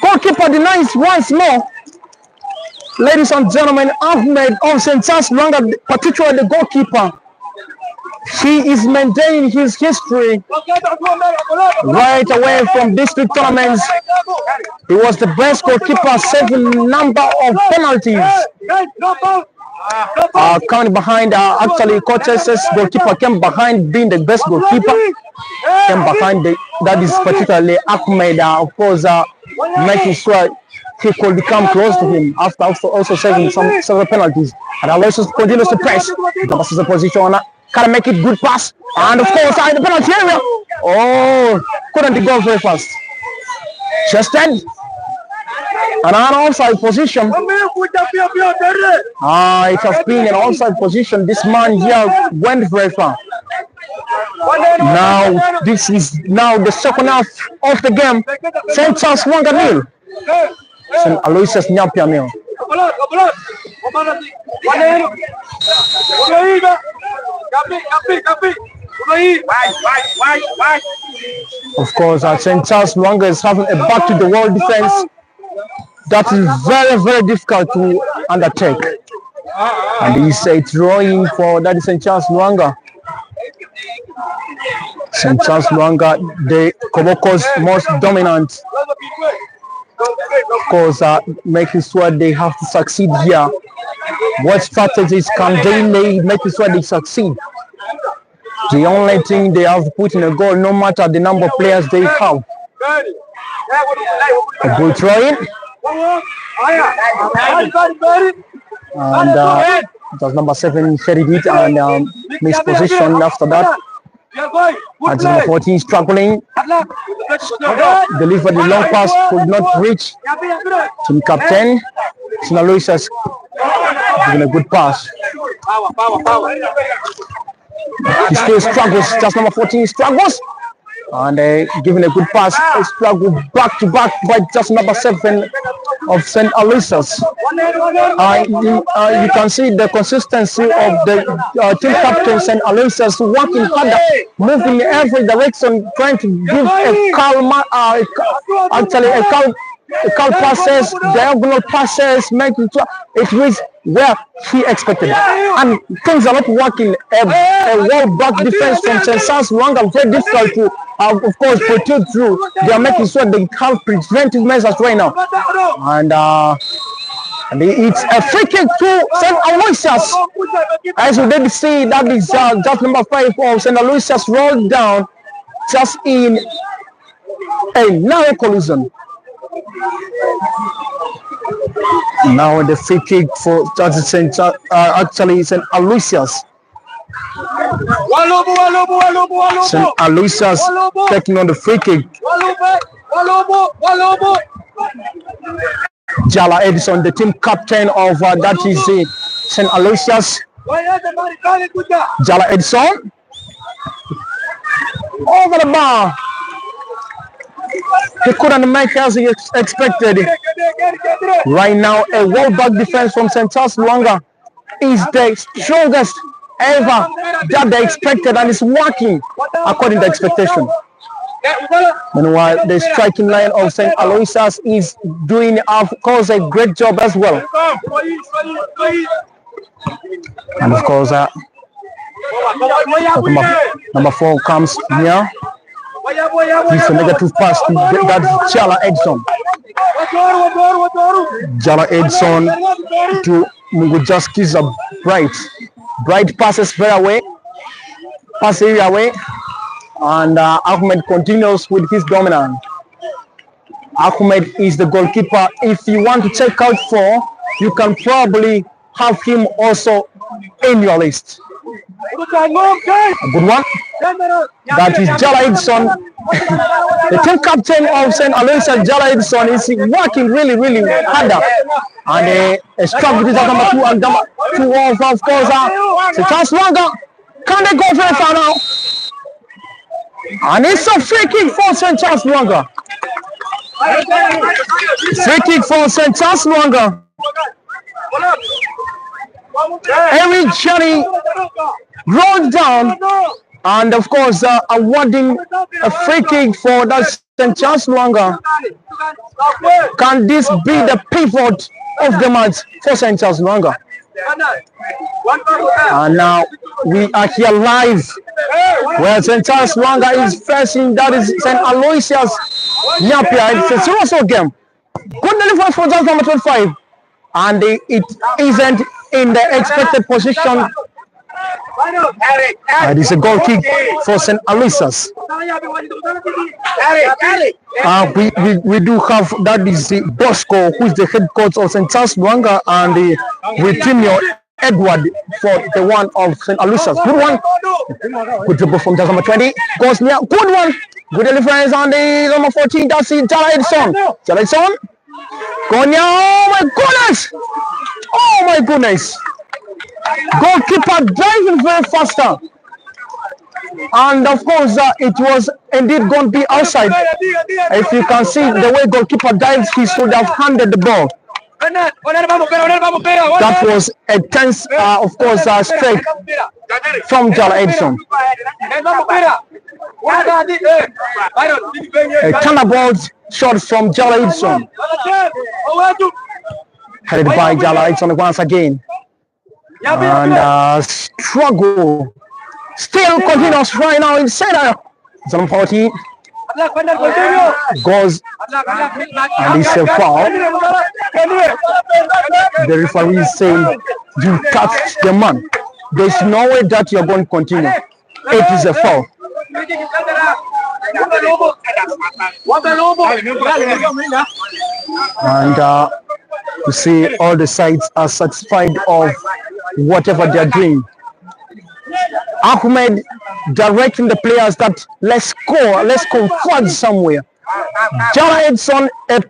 Goalkeeper denies once more. Ladies and gentlemen, Ahmed of St. Charles Lwanga, particularly the goalkeeper, he is maintaining his history right away from district tournaments. He was the best goalkeeper, saving number of penalties. Coming behind, actually, Coach's goalkeeper came behind being the best goalkeeper. Came behind, that is particularly Ahmed, of course, making sure he could come close to him after also saving some several penalties. And Alysusius continues to press. The passes the position. Can't make it, good pass. And of course, the penalty area. Oh, couldn't go very fast. Chested. And an onside position. It has been an onside position. This man here went very far. Now, this is now the second half of the game. St. Charles Lwanga nil. St. Alysusius Nyapea nil. Of course, St. Charles Lwanga is having a back to the wall defense that is very, very difficult to undertake. And he's a throwing for that is St. Charles Lwanga. St. Charles Lwanga, the Koboko's most dominant. Of course, making sure they have to succeed here. What strategies can they make sure they succeed? The only thing they have to put in a goal, no matter the number of players they have. A good throw-in. And that's number 7 carried it and missed position after that. And number 14 struggling. Delivered the long pass, could not reach. Team captain, Alysusius, giving a good pass. He still struggles, just number 14 struggles. And giving a good pass, he struggled back to back by just number 7 of St. Alysusius. You can see the consistency of the team captain St. Alysusius working harder, moving in every direction, trying to give a calm, calm passes, diagonal passes, making sure it reaches where he expected. And things are not working. A wall back defense from St. Charles Lwanga, very difficult to, of course, protect through. They are making sure they have preventive measures right now. And it's a free kick to St. Alysusius. As you did see, that is just number 5 of St. Alysusius rolled down just in a Nile collision. Now the free kick for St. Alysusius. St. Alysusius taking on the free kick. Jala Edison, the team captain of that is St. Alysusius. Jala Edison over the bar. He couldn't make as he expected. Right now, a wall back defense from St. Charles Lwanga is the strongest ever that they expected, and it's working according to expectation. Meanwhile, the striking line of St. Alysusius is doing, of course, a great job as well. And of course, number 4 comes here. He's a negative pass to that Jala Edson. Jala Edson to Mugujaski's bright passes very away. Pass area away. And Ahmed continues with his dominance. Ahmed is the goalkeeper. If you want to check out 4, you can probably have him also in your list. A good one. That is Jala Edson. The team captain of St. Alysusius, Jala Edson, is working really hard. And a strap with number 2 and number 2 of course. St. Lwanga. Can they go very far now? And it's a free kick for St. Lwanga. Free kick for St. Lwanga. Every journey rolled down, and of course awarding a free kick for that St. Lwanga. Can this be the pivot of the match for St. Lwanga? And now we are here live where St. Lwanga is facing, that is St. Alysusius Nyapea. It's a 0-0 game. Good delivery for just number 25, and it isn't in the expected position. It is a goal kick for St. Alysusius. We do have, that is the Bosco, who is the head coach of St. Lwanga, and the Vitinio Edward for the one of St. Alysusius. Good one. Good dribble from number 20. Goes near. Good one. Good deliverance on the number 14. That's it. Jala Edson. Jala Edson. Go near. Oh my goodness. Oh my goodness. Goalkeeper driving very faster. And of course, it was indeed going to be outside. If you can see the way goalkeeper dives, he should have handed the ball. That was a tense, of course, strike from Jala Edson. A thunderbolt shot from Jala Edson. Headed by Jala Edson once again. And struggle still continues right now in center. Zone 40 goes, and it's a foul. The referee is saying you touched the man. There's no way that you're going to continue. It is a foul. And you see all the sides are satisfied of whatever they're doing. Ahmed directing the players that let's score, let's convert somewhere. Jala Edson, a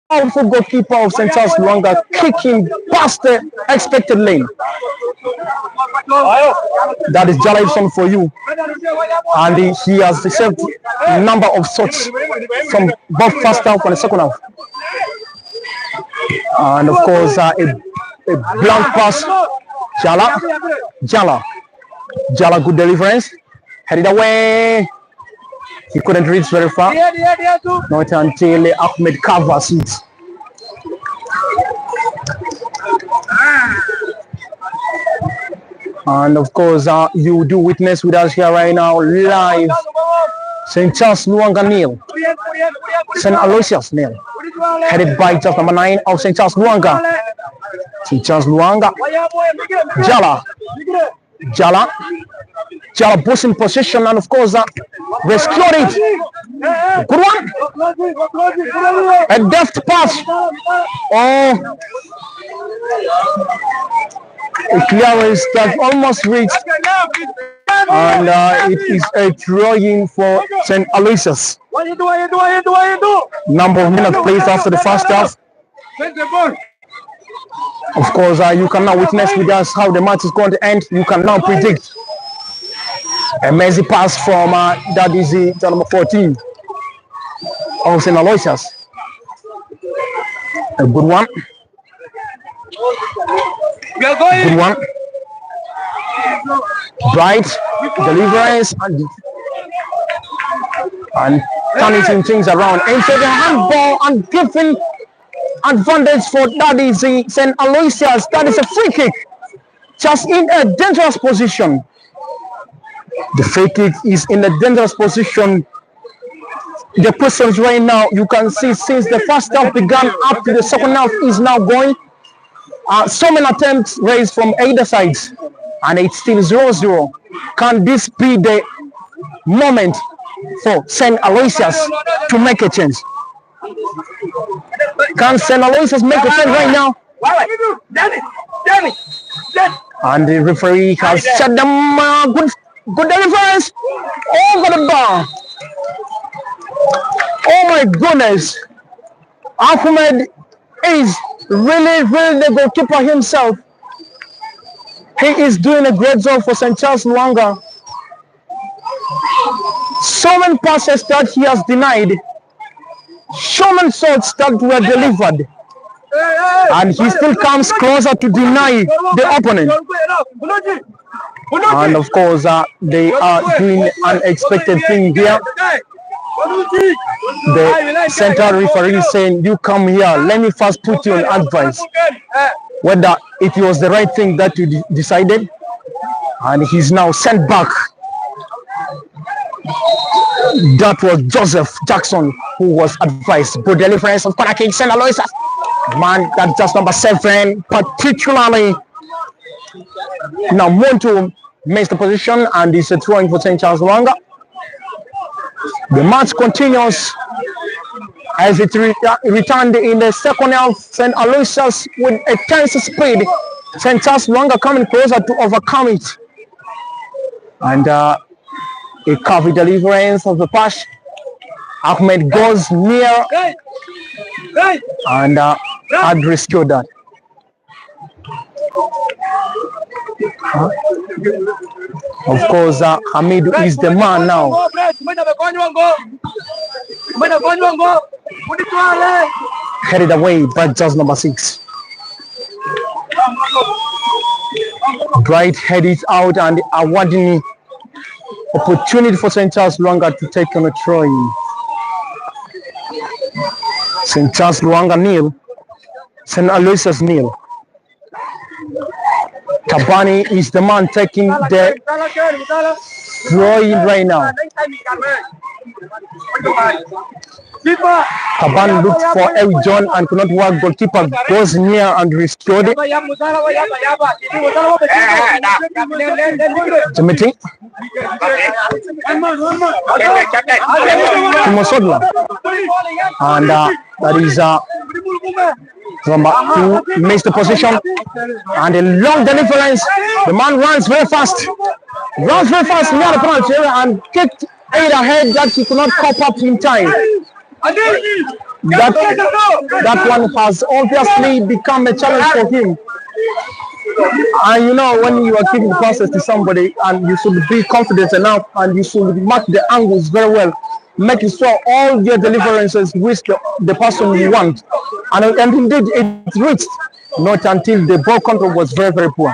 powerful goalkeeper of St. Lwanga, kicking past the expected lane. That is Jala Edson for you. And he has received a number of shots from both first half and the second half. And of course, a blank pass. Jala, good deliverance. Headed away. He couldn't reach very far. Not until Ahmed covers it. And of course, you do witness with us here right now, live. St. Lwanga nil. St. Alysusius nil. Headed by just number 9 of St. Lwanga. St. Lwanga. Jala puts in position, and of course rescued it. Good one. A deft pass. Oh, a clearance that almost reached, and it is a throw-in for St. Alysusius. Number of minutes played after the first half. Of course, you can now witness with us how the match is going to end. You can now predict. A messy pass from that is the number 14 of St. Alysusius. A good one. Good one. Bright deliverance, and turning things around into the handball and giving advantage for that is St. Alysusius. That is a free kick, just in a dangerous position. The free kick is in a dangerous position. The questions right now, you can see since the first half began up to the second half is now going. So many attempts raised from either sides, and it's still 0-0. Can this be the moment for St. Alysusius to make a change? Can St. Alysusius make a change right now? And the referee has set them good deliverance over the bar. Oh my goodness. Ahmed is really the goalkeeper himself. He is doing a great job for St. Charles Lwanga. So many passes that he has denied. So many shots that were delivered. And he still comes closer to deny the opponent. And of course, they are doing unexpected thing here. The central referee is saying, you come here, let me first put you on advice whether it was the right thing that you decided. And he's now sent back. That was Joseph Jackson who was advised. Good deliverance of corner kick, St. Alysusius. Man, that's just number 7, particularly now Monto makes the position and is throwing for St. Charles Lwanga. The match continues as it returned in the second half. St. Alysusius with a tense speed. St. Charles Lwanga coming closer to overcome it. And a covered deliverance of the pass. Ahmed goes near and had rescued that. Of course, Hamidu is the man now. Headed away by just number 6. Bright headed out and awarding opportunity for St. Charles Lwanga to take on a try. St. Charles Lwanga nil, St. Alysusius nil. Tabani is the man taking the throw-in right now. Taban looked for Eric John and could not work. Goalkeeper goes near and restored it. Jimmy and that is number 2 makes the position and a long deliverance. The man runs very fast near the penalty area and kicked it ahead that he could not cop up in time. That one has obviously become a challenge for him. And you know, when you are giving passes to somebody, and you should be confident enough and you should mark the angles very well, making sure all your deliverances reach the person you want. And indeed it reached, not until the ball control was very poor.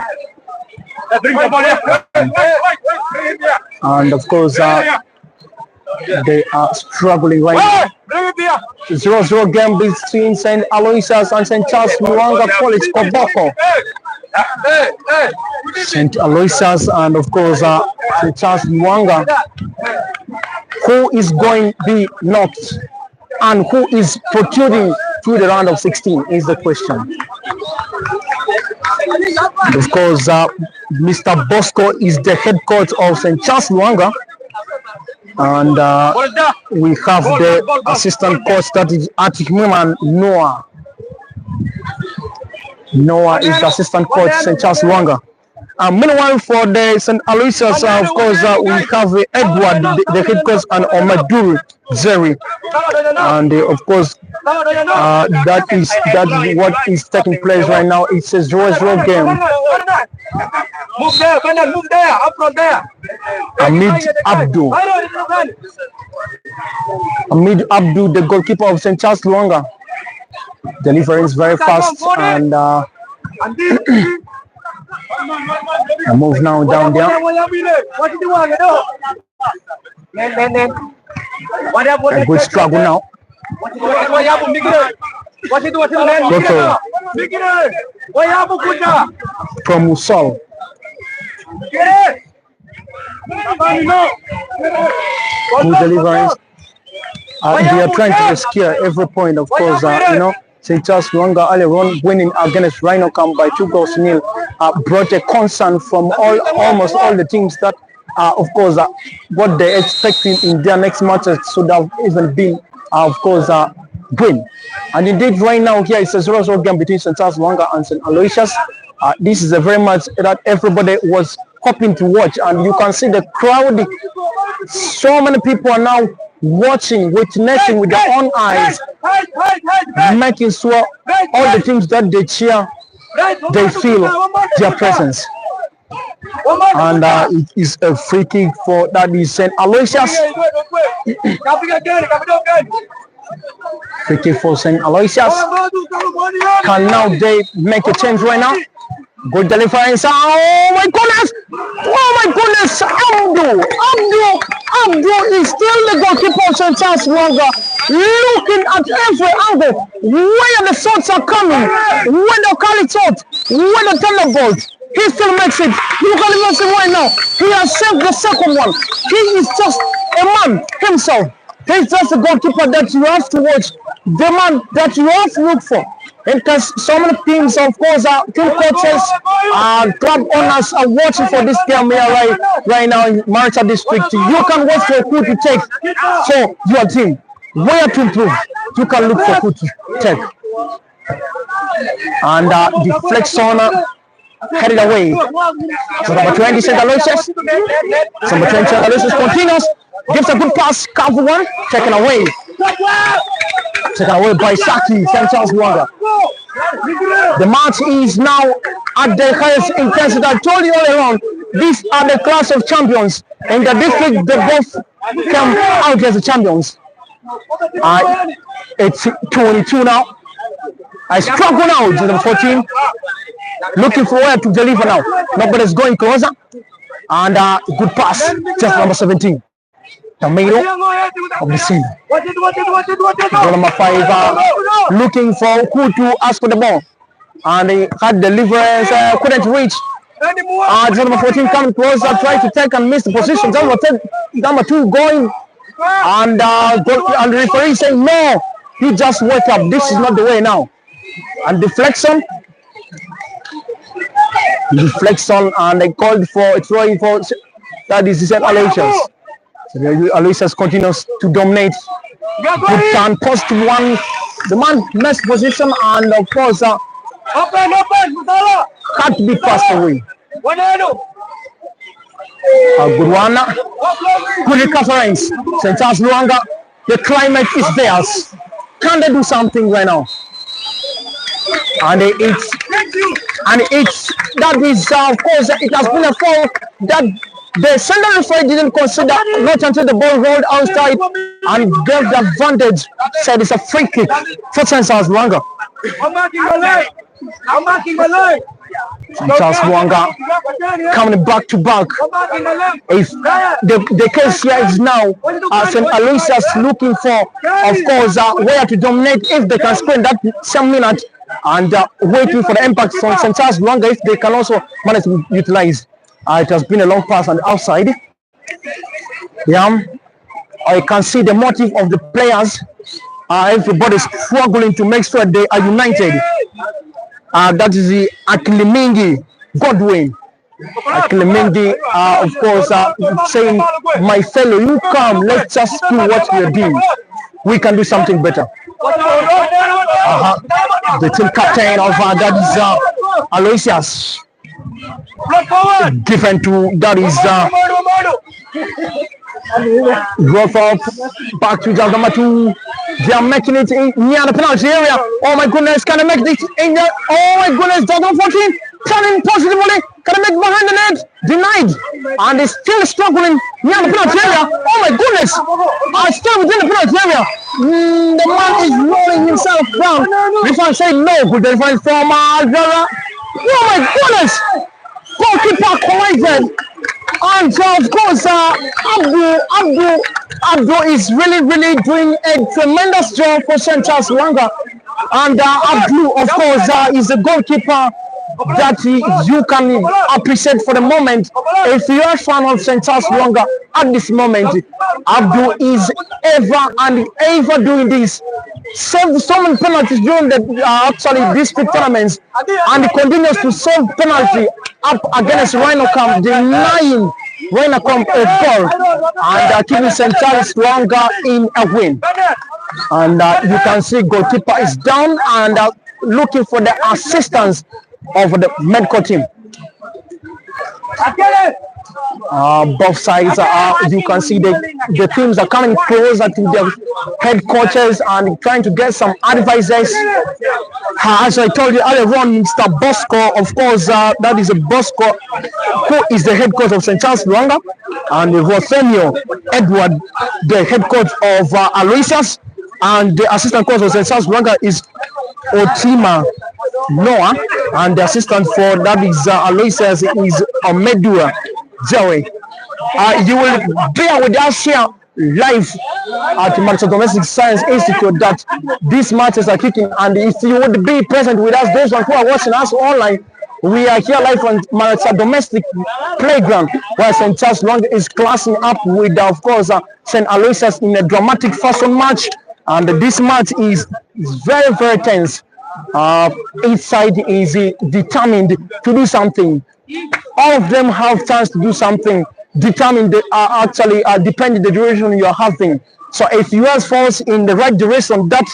And of course they are struggling right now. 0-0 game between St. Alysusius and St. Charles Lwanga College Koboko. St. Alysusius and of course St. Charles Lwanga. Who is going to be knocked and who is protruding through the round of 16 is the question. Of course, Mr. Bosco is the head coach of St. Charles Lwanga. And we have the assistant coach, that is Atikmuman Noah. Noah is the assistant coach, St. Charles Lwanga. Meanwhile, for the St. Alysusius, of course, we have Edward, the head coach, and Omadou Zeri. And of course, that is what is taking place right now. It's a 0-0 game. Move there, up front there. Amid Abdu, the goalkeeper of St. Charles Lwanga. Delivering very fast and move now down there. A good struggle now. Koboko from Musol. Good deliverance. They are trying to scare every point, of course. St. Charles Lwanga earlier on winning against Rhino Camp by 2-0 brought a concern from almost all the teams that, of course, what they're expecting in their next matches should have even been, of course, win. And indeed, right now here it's a 0-0 game between St. Charles Lwanga and St. Alysusius. This is a very much that everybody was hoping to watch, and you can see the crowd. So many people are now watching, witnessing with their own eyes, making sure all the teams that they cheer, they feel their presence. And it is a free kick for that is St. Alysusius. Free kick for St. Alysusius. Can now they make a change right now? Good deliverance. Oh my goodness! Oh my goodness! Abdul is still the goalkeeper of St. Charles Lwanga, looking at every angle where the shots are coming, where the curly shot, where the thunderbolt. He still makes it. You can even see right now. He has saved the second one. He is just a man himself. He's just a goalkeeper that you have to watch, the man that you have to look for. Because so many teams, of course, team coaches, club owners are watching for this game here right now in Maracha District. You can watch for who to take for your team. Where to improve, you can look for who to take. And deflection headed away. So number 20, St. Alysusius. Number 20, St. Alysusius continues. Gives a good pass, cover one, taken away. Taken away by Saki, St. Charles Lwanga. The match is now at the highest intensity. I told you all along, these are the class of champions. In the district, they both come out as the champions. It's 22 now. I struggle now to number 14. Looking for where to deliver now. Nobody's going closer. And good pass, just number 17. Tomato of the scene. Number 5 looking for who to ask for the ball. And they had deliverance, couldn't reach. Number 14 coming closer, trying to take and miss the position. Number 2 going. And the referee saying, no, he just woke up. This is not the way now. And deflection, and they called for a throwing for that is St. Alysusius. So Alysusius continues to dominate. Good turn, post one. The man missed position, and of course, can't be passed away. A good one. Good recovery. St. Charles Lwanga, the climate is theirs. Can they do something right now? And it's that is of course it has been a foul that the center referee didn't consider, not until the ball rolled outside and gave the advantage. Said it's a free kick for St. Charles Lwanga. St. Charles Lwanga coming back to back. If the case here is now St. Alysusius looking for, of course, where to dominate if they can spend that some minute and waiting for the impact from St. Charles Lwanga if they can also manage to utilize. It has been a long pass on the outside. Yeah, I can see the motive of the players. Everybody's struggling to make sure they are united. That is the Akilimingi Godwin. Akilimingi, of course, saying, my fellow, you come, let's just do what we are doing. We can do something better. The team captain of that is Alysusius. Given to that is drop up back to job number 2. They are making it near the penalty area. Oh my goodness, can I make this in there? Oh my goodness, job number 14 turning positively. Can I make behind the net? Denied. And they're still struggling near the penalty area. Oh my goodness, still within the penalty area. The man is rolling himself down. This one said no. Good defense from Alvara. Oh my goodness! Goalkeeper collected. And of course, Abdul Abdul is really doing a tremendous job for St. Charles Lwanga. And Abdul, of course, is a goalkeeper that you can appreciate for the moment. If you are a fan of St. Charles Lwanga at this moment, Abdul is ever doing this. Saved so many penalties during the district tournaments, and continues to save penalty up against Rhino Camp, denying Rhino Camp a goal, and keeping St. Charles Lwanga in a win. And you can see goalkeeper is down and looking for the assistance of the medical team. Both sides, you can see the teams are coming closer to their head coaches and trying to get some advices. As I told you earlier on, Mr. Bosco, of course, that is a Bosco who is the head coach of St. Charles Lwanga, and Rothenio Edward, the head coach of Alysusius, and the assistant coach of St. Charles Lwanga is Otima Noah, and the assistant for that is Alysusius is Omedua Joey. You will bear with us here live at Maracha Domestic Science Institute that these matches are kicking, and if you would be present with us, those who are watching us online, we are here live on Maracha Domestic Playground, where St. Charles Lwanga is classing up with, of course, St. Alysusius in a dramatic fashion match, and this match is very tense. Each side is determined to do something. All of them have chance to do something, determined depending the direction you are having. So if yours falls in the right direction, that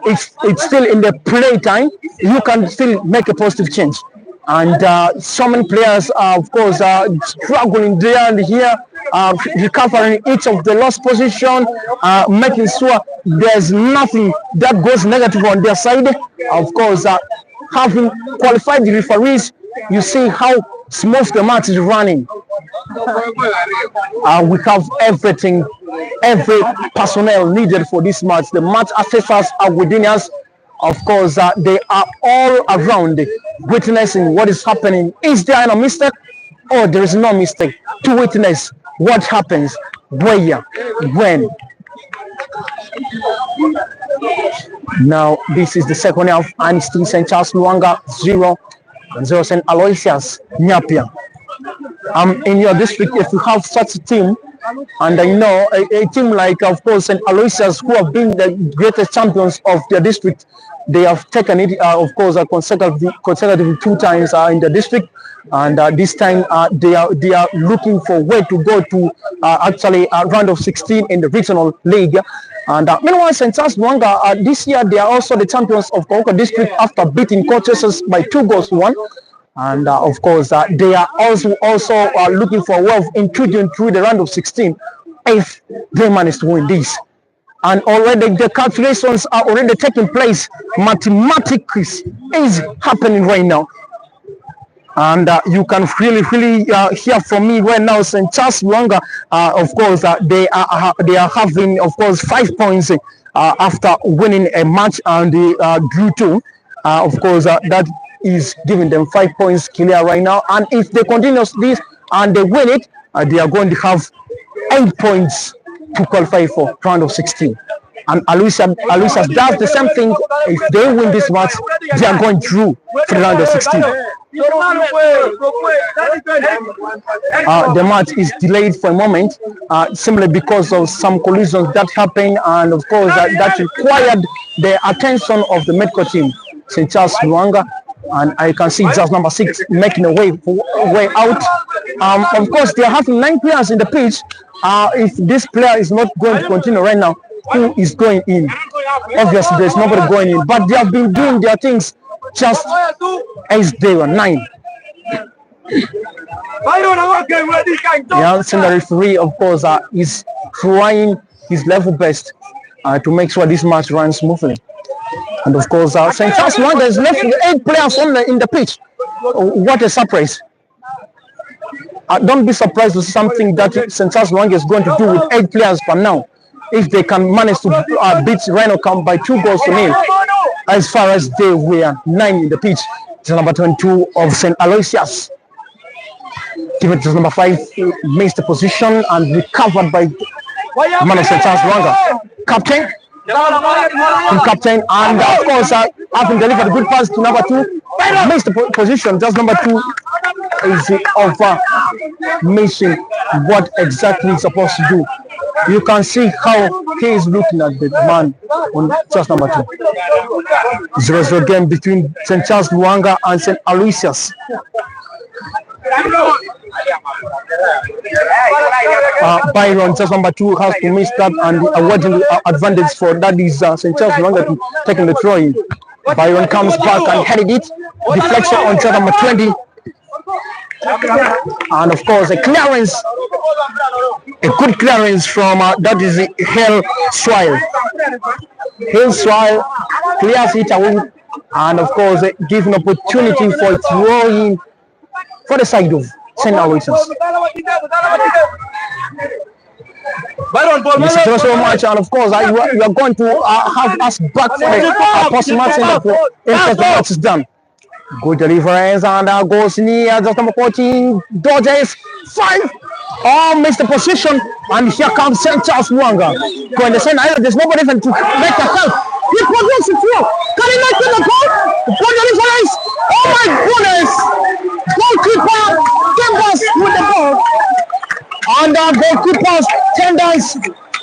it's still in the play time, you can still make a positive change. And so many players are, of course, struggling there and here, recovering each of the lost position, making sure there's nothing that goes negative on their side. Of course, having qualified referees, you see how smooth the match is running. We have everything, every personnel needed for this match. The match assessors are within us. Of course, they are all around witnessing what is happening. Is there a mistake or there is no mistake to witness what happens, where, when? Now, this is the second half, and still St. Charles Lwanga 0-0 St. Alysusius Nyapea. In your district, if you have such a team, and I know a team like, of course, St. Alysusius, who have been the greatest champions of their district, they have taken it, of course, consecutive 2 times in the district, and this time they are looking for where to go to actually round of 16 in the regional league. And meanwhile, St. Charles Lwanga, this year they are also the champions of Koboko District after beating Colchester by 2 goals to 1. And of course, they are also looking for a way of intruding through the round of 16 if they manage to win this. And already the calculations are already taking place. Mathematics is happening right now. And you can really hear from me right now. St. Charles Lwanga, of course, they are having, of course, 5 points after winning a match, and they drew 2. Of course, that is giving them 5 points clear right now. And if they continue this and they win it, they are going to have 8 points to qualify for round of 16. And Alyusius does the same thing. If they win this match, they are going through for the round of 16. The match is delayed for a moment, simply because of some collisions that happened, and of course that required the attention of the medical team, St. Charles Lwanga. And I can see just number 6 making a way out. Of course, they are having 9 players in the pitch. If this player is not going to continue right now, who is going in? Obviously, there's nobody going in. But they have been doing their things just as they were 9. The referee, of course, is trying his level best to make sure this match runs smoothly. And of course, St. Charles Lwanga is left with 8 players in the pitch. What a surprise. Don't be surprised with something that St. Charles Lwanga is going to do with 8 players from now, if they can manage to beat Rhino Camp by 2 goals to 0, as far as they were 9 in the pitch. It's number 22 of St. Alysusius. Given to number 5, missed the position and recovered by man of St. Charles Lwanga, captain, and of course, having delivered a good pass to number 2, missed the position. Just number 2 is over missing what exactly he's supposed to do. You can see how he is looking at the man on just number 2. 0-0 game between St. Charles Lwanga and St. Alysusius. Byron, just number 2, has to miss that and awarding the advantage for that is St. Charles Lwanga to taking the throw in. Byron comes back and headed it. Deflection on shot number 20. And of course, a clearance, a good clearance from that is Hale Swile. Hale Swile clears it away, and of course, gives an opportunity for throwing for the side of St. Alysusius. Thank you so much, and of course, you are going to have us back for the post-match in the match is done. Good deliverance, and goes near just number 14. Dodges 5. Oh, missed the position, and here comes St. Charles Lwanga. Going to send either. There's nobody even to make a help. He progresses it through. Can he make the goal? Good deliverance. Oh my goodness! Goalkeeper Tenders with the ball, and goalkeeper Tenders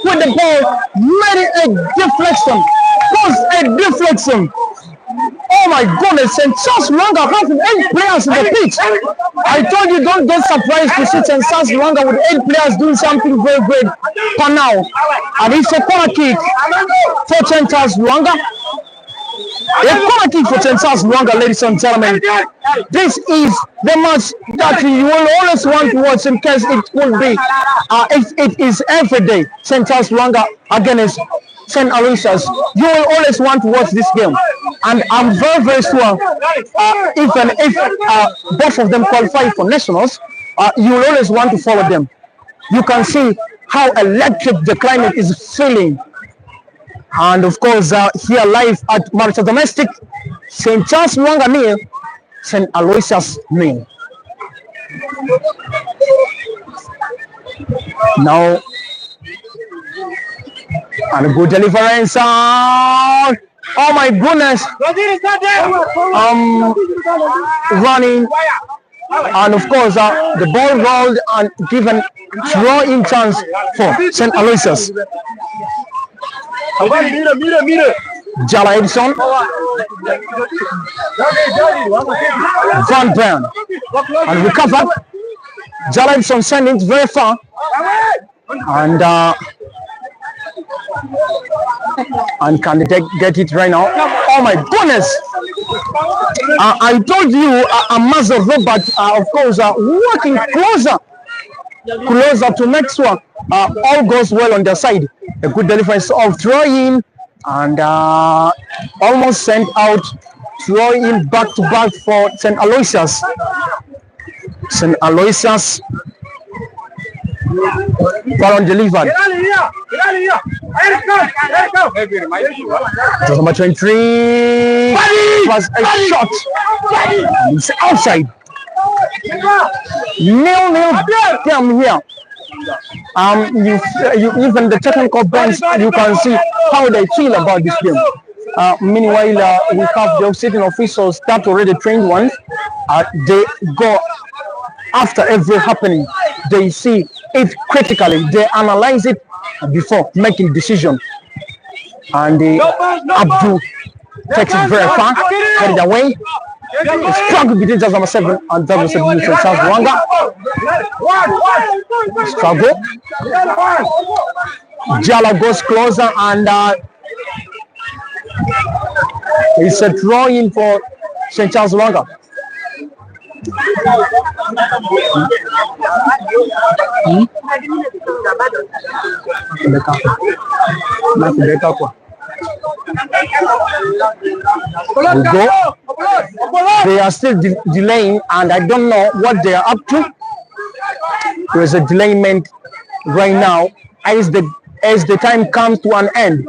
with the ball made it a deflection. Was a deflection. Oh my goodness, St. Charles Lwanga has 8 players in the pitch. I told you, don't get surprised to see St. Charles Lwanga with 8 players doing something very great for now. And it's a corner kick for St. Charles Lwanga. A corner kick for St. Charles Lwanga, ladies and gentlemen. This is the match that you will always want to watch in case it would be, if it is every day, St. Charles Lwanga against St. Alysusius. You will always want to watch this game, and I'm very, very sure if both of them qualify for nationals, you will always want to follow them. You can see how electric the climate is feeling. And of course, here live at Maracha Domestic, St. Charles Lwanga nil, St. Alysusius nil. Now, and a good deliverance. Oh my goodness! Running, and of course, the ball rolled and given throw-in chance for St. Alysusius. Jala Edison, Van Brown, and recovered. Jala Edison sending it very far, and can they get it right now? Oh my goodness! I told you, Master Robert, of course, working closer to next one. All goes well on their side. A good deliverance of throw-in, and almost sent out throw-in back-to-back for St. Alysusius. St. Alysusius, Baron delivered. Number 23 was a shot. It's outside. 0-0 game here. Even the technical bench, you can see how they feel about this game. Meanwhile, we have the officiating officials that already trained ones. They go after every happening. They see it critically. They analyze it before making decision. And Abdul takes it very far, headed away. Struggle between just number 7 and number 7, St. Charles Lwanga. Struggle. Jala goes closer, and it's a throw-in for St. Charles Lwanga. They are still delaying, and I don't know what they are up to. There is a delayment right now as the time comes to an end.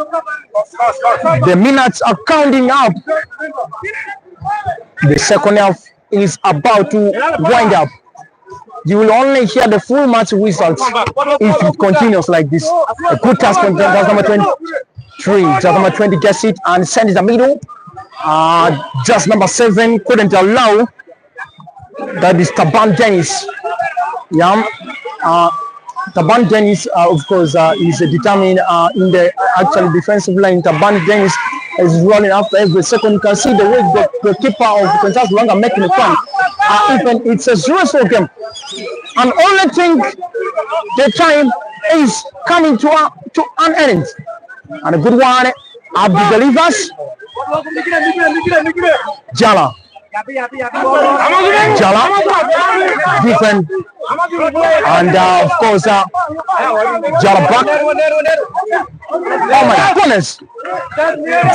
The minutes are counting up. The second half is about to wind up. You will only hear the full match results if it continues like this. A good task from just number 23. Just number 20 gets it and sends the middle. Just number 7 couldn't allow. That is Taban Dennis. Yeah. Taban Dennis, of course, is determined in the actual defensive line. Taban Dennis is running after every second. You can see the way the keeper of St. Lwanga making it fun. Even it's a 0-0 game. And only thing the time is coming to an end. And a good one, Abdi delivers. Jala. Jala. Different. And of course, Jala back. Oh my goodness.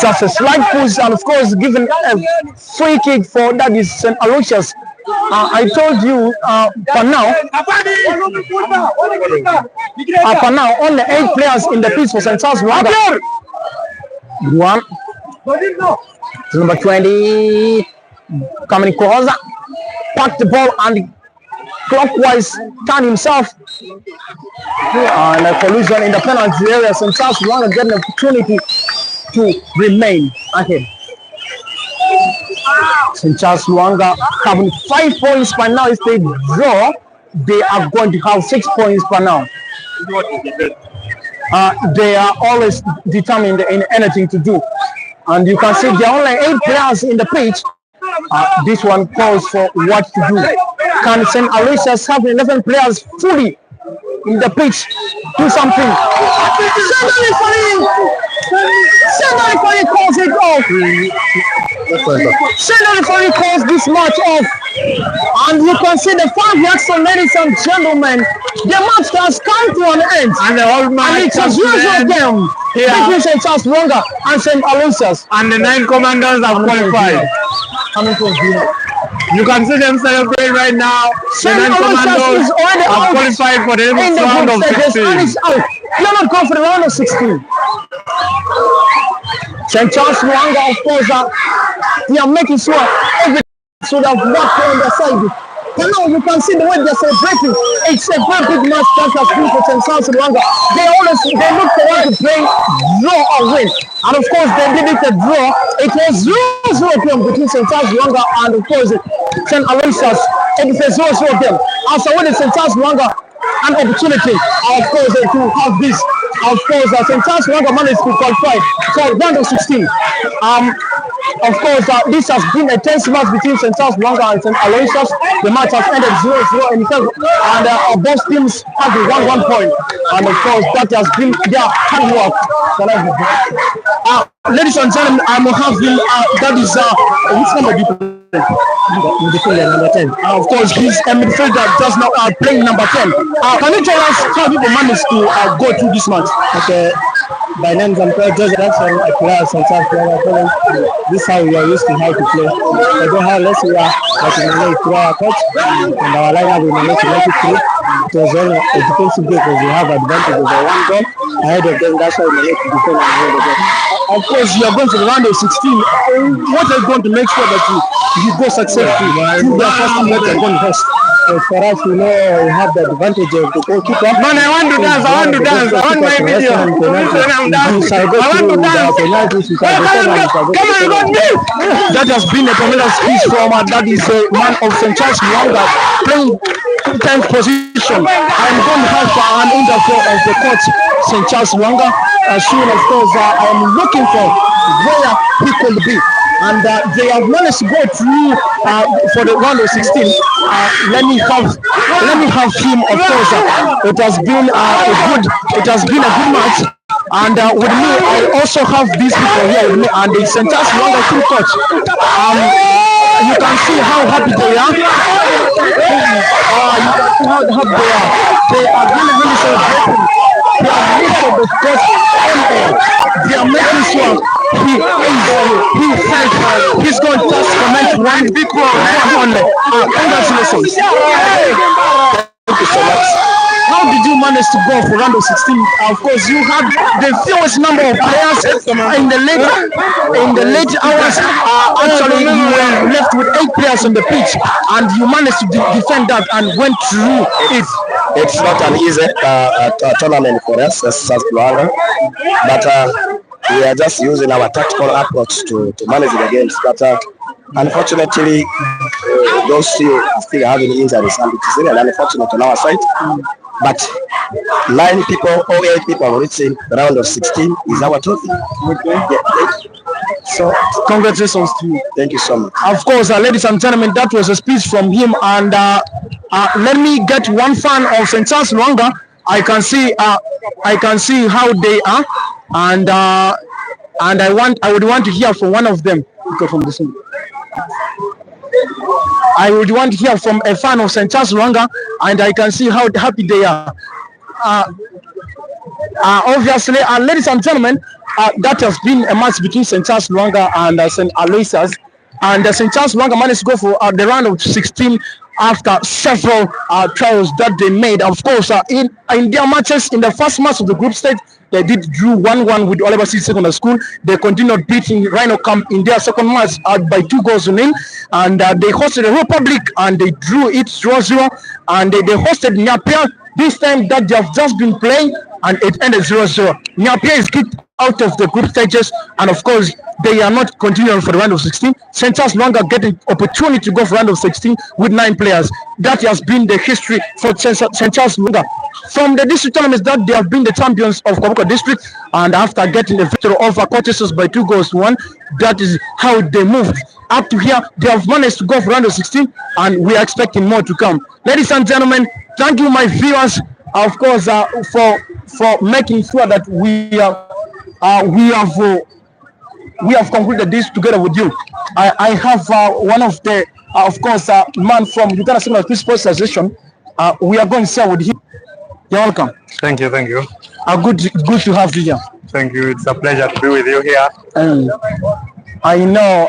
Just a slight push, and of course, given a free kick for that is St. Alysusius. I told you for now, only 8 players in the pitch for St. Lwanga. One, number 20, coming closer, packed the ball and clockwise turn himself. And a collision in the penalty area. St. Lwanga get an opportunity to remain ahead. St. Lwanga having 5 points by now. If they draw, they are going to have 6 points by now. They are always determined in anything to do. And you can see there are only 8 players in the pitch. This one calls for what to do. Can St. Alysusius have 11 players fully in the pitch? Do something. Somebody calls it off. Somebody calls this match off. And you can see the 5 reaction, ladies and gentlemen. The match has come to an end. And the whole match is a 0-0 game between St. Lwanga and St. Alysusius. And the 9 commanders have qualified. You can see them celebrate right now. St. Alysusius is already have qualified for the next round of 16. You're not going for the round of 16. St. Lwanga, of course, they are making sure everything should have worked on their side. But now you can see the way they're celebrating. It's a very big match that has been for St. Lwanga. They look forward to play, draw or win. And of course, they did it a draw. It was 0-0 game between St. Lwanga and of course St. Alysusius. It is a 0-0 game. After winning St. Lwanga an opportunity, of course, to have this. Of course, St. Lwanga managed to qualify for round of 16. Of course, this has been a tense match between St. Lwanga and St. Alysusius. The match has ended 0-0 in favor, and both teams have 1 point. And of course, that has been their hard work. Ladies and gentlemen, I'm having that is which number do you play? Midfielder number 10. Of course, he's a midfielder just now playing number 10. Can you tell us how people managed to go through this match? Okay. By names and just Jackson, a player of St. Lwanga. This is how we are used to how to play. I don't have less we are like we managed to our coach and our lineup we managed to make it through. It was only a defensive game because we have advantage over 1 goal ahead of them. That's why we managed to defend and win the game. Of course, you are going to the round of 16. What are you going to make sure that you go successfully through the first team that you're going to host? For us, we know we have the advantage of the goalkeeper. Man, I want to dance. I want to dance. I want my video. I want to dance. That has been a tremendous speech from that is a man of St. Lwanga playing 10th position. I'm going to have an interview of the coach St. Lwanga. Soon, of course, I am looking for where he could be. And they have managed to go through for the round of 16. Let me have him. Of course, it has been a good match. And with me, I also have these people here with me, and the St. Lwanga team coach. You can see how happy they are. You can see how happy they are. They are really celebrating. They are lifted the coach on. They are making sure he's going to just comment one big one only. Congratulations. Thank you so much. How did you managed to go for round of 16. Of course, you had the fewest number of players in the late hours. Actually, you were left with 8 players on the pitch, and you managed to defend that and went through it. It's not an easy tournament for us as Lwanga, but we are just using our tactical approach to manage the games. But unfortunately, those still having injuries, and it's really unfortunate on our side. But 9 people or 8 people reaching the round of 16 is our trophy. Okay. Yeah. So congratulations to you. Thank you so much. Of course, ladies and gentlemen, that was a speech from him, and let me get one fan of St. Charles Lwanga. I can see how they are, and I would want to hear from one of them. Go from this one. I would want to hear from a fan of St. Charles Lwanga, and I can see how happy they are. Obviously, ladies and gentlemen, that has been a match between St. Charles Lwanga and St. Alysusius, and St. Charles Lwanga managed to go for the round of 16 after several trials that they made. Of course, in their matches, in the first match of the group stage, they did drew 1-1 with Alyusius Secondary School. They continued beating Rhino Camp in their second match by 2 goals to nil, and they hosted the Republic and they drew it 0-0, and they hosted Nyapea this time that they have just been playing, and it ended 0-0. Nyapea is kicked out of the group stages, and of course they are not continuing for the round of 16. St. Charles Lwanga getting opportunity to go for round of 16 with 9 players. That has been the history for St. Charles Lwanga. From the district tournaments that they have been the champions of Koboko District, and after getting a victory over Cortesis by 2 goals to 1, that is how they moved. Up to here, they have managed to go for round of 16, and we are expecting more to come. Ladies and gentlemen, thank you, my viewers, of course, for making sure that we have concluded this together with you. I have one of the, of course, man from Uganda Secondary Sports Association. We are going to share with him. You're welcome. Thank you. Good to have you here. Thank you. It's a pleasure to be with you here. I know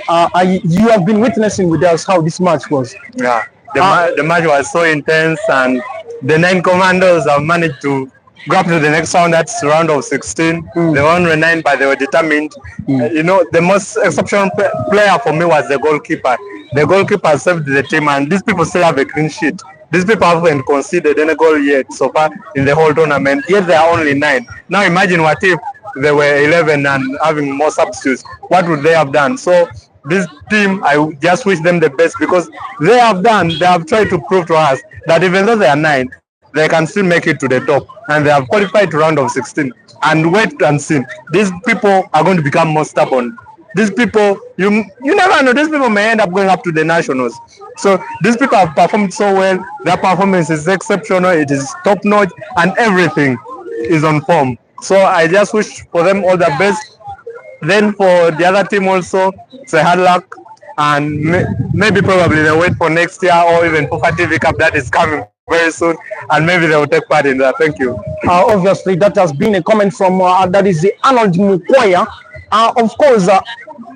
you have been witnessing with us how this match was. Yeah, the match was so intense, and the 9 commandos have managed to go up to the next round. That's round of 16. They won 9, but they were determined. You know, the most exceptional player for me was the goalkeeper. The goalkeeper saved the team, and these people still have a clean sheet. These people haven't conceded any goal yet so far in the whole tournament, yet they are only 9. Now imagine what if they were 11 and having more substitutes. What would they have done? So this team, I just wish them the best, because they have tried to prove to us that even though they are 9, they can still make it to the top, and they have qualified to round of 16. And wait and see. These people are going to become more stubborn. These people, you never know, these people may end up going up to the nationals. So these people have performed so well. Their performance is exceptional. It is top notch, and everything is on form. So I just wish for them all the best. Then for the other team also, say hard luck, and maybe probably they'll wait for next year, or even for TV Cup that is coming very soon, and maybe they will take part in that. Thank you. Obviously, that has been a comment from that is the Arnold Mukwaya. Of course,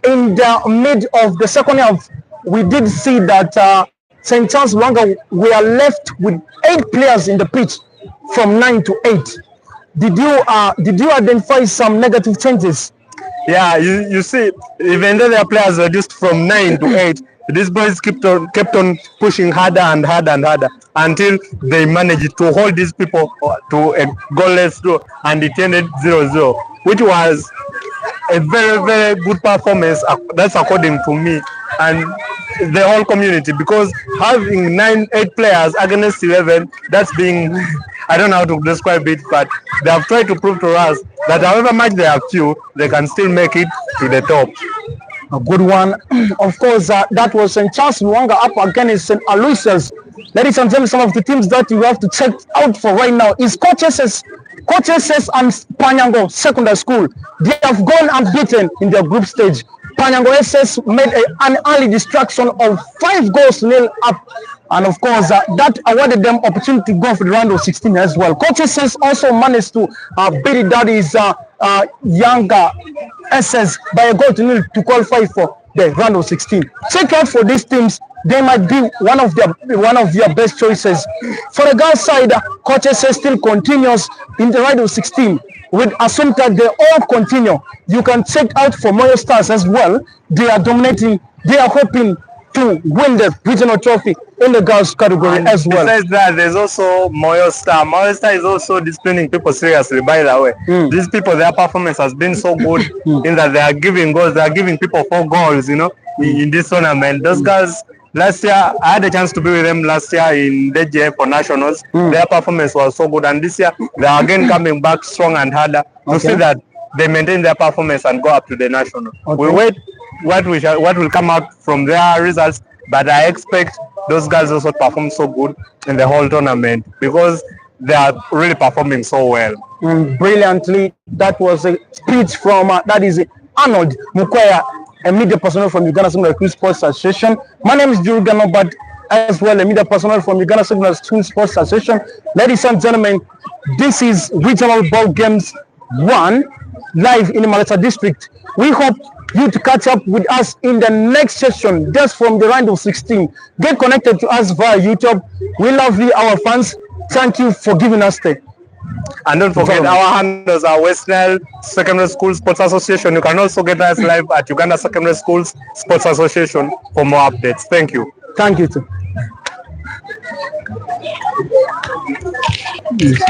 in the mid of the second half, we did see that St. Charles Lwanga were left with 8 players in the pitch from 9 to 8. Did you identify some negative changes? Yeah, you see, even though their players reduced from 9 to 8, these boys kept on pushing harder and harder and harder until they managed to hold these people to a goalless draw, and it ended 0-0, which was a very, very good performance. That's according to me and the whole community, because having 8 players against 11, that's being, I don't know how to describe it, but they have tried to prove to us that however much they have few, they can still make it to the top. A good one. Of course, that was St. Charles Lwanga up against St. Alysusius. Ladies and gentlemen, some of the teams that you have to check out for right now is Cortesis and Panyango Secondary School. They have gone unbeaten in their group stage. Panyango SS made an early distraction of 5 goals to nil up. And of course, that awarded them opportunity to go for the round of 16 as well. Cortesis also managed to beat it. That is younger SS by a goal to nil to qualify for the round of 16. Check out for these teams they might be one of their best choices. For the girls' side, coaches say still continues in the round of 16. With Assumpta, they all continue. You can check out for Moyo Stars as well. They are dominating. They are hoping to win the regional trophy in the girls category as well. Besides that, there's also Moyo Star. Moyo Star is also disciplining people seriously, by the way. These people, their performance has been so good in that they are giving goals. They are giving people 4 goals, you know, in this tournament. Those guys, last year, I had a chance to be with them last year in DJF for nationals. Their performance was so good. And this year, they are again coming back strong and harder to see that they maintain their performance and go up to the national. We'll wait what will come out from their results, but I expect those guys also perform so good in the whole tournament because they are really performing so well. Brilliantly. That was a speech from that is Arnold Mukwaya, a media personnel from Uganda Signal Sports Association. My name is Jurgano, but as well a media personnel from Uganda Signal Sports Association. Ladies and gentlemen, this is Regional Ball Games 1 live in the Maracha District. We hope you to catch up with us in the next session just from the round of 16. Get connected to us via YouTube. We love you, our fans. Thank you for giving us the. And don't forget, our handles are West Nile Secondary School Sports Association. You can also get us live at Uganda Secondary Schools Sports Association for more updates. Thank you. Thank you too. Yes.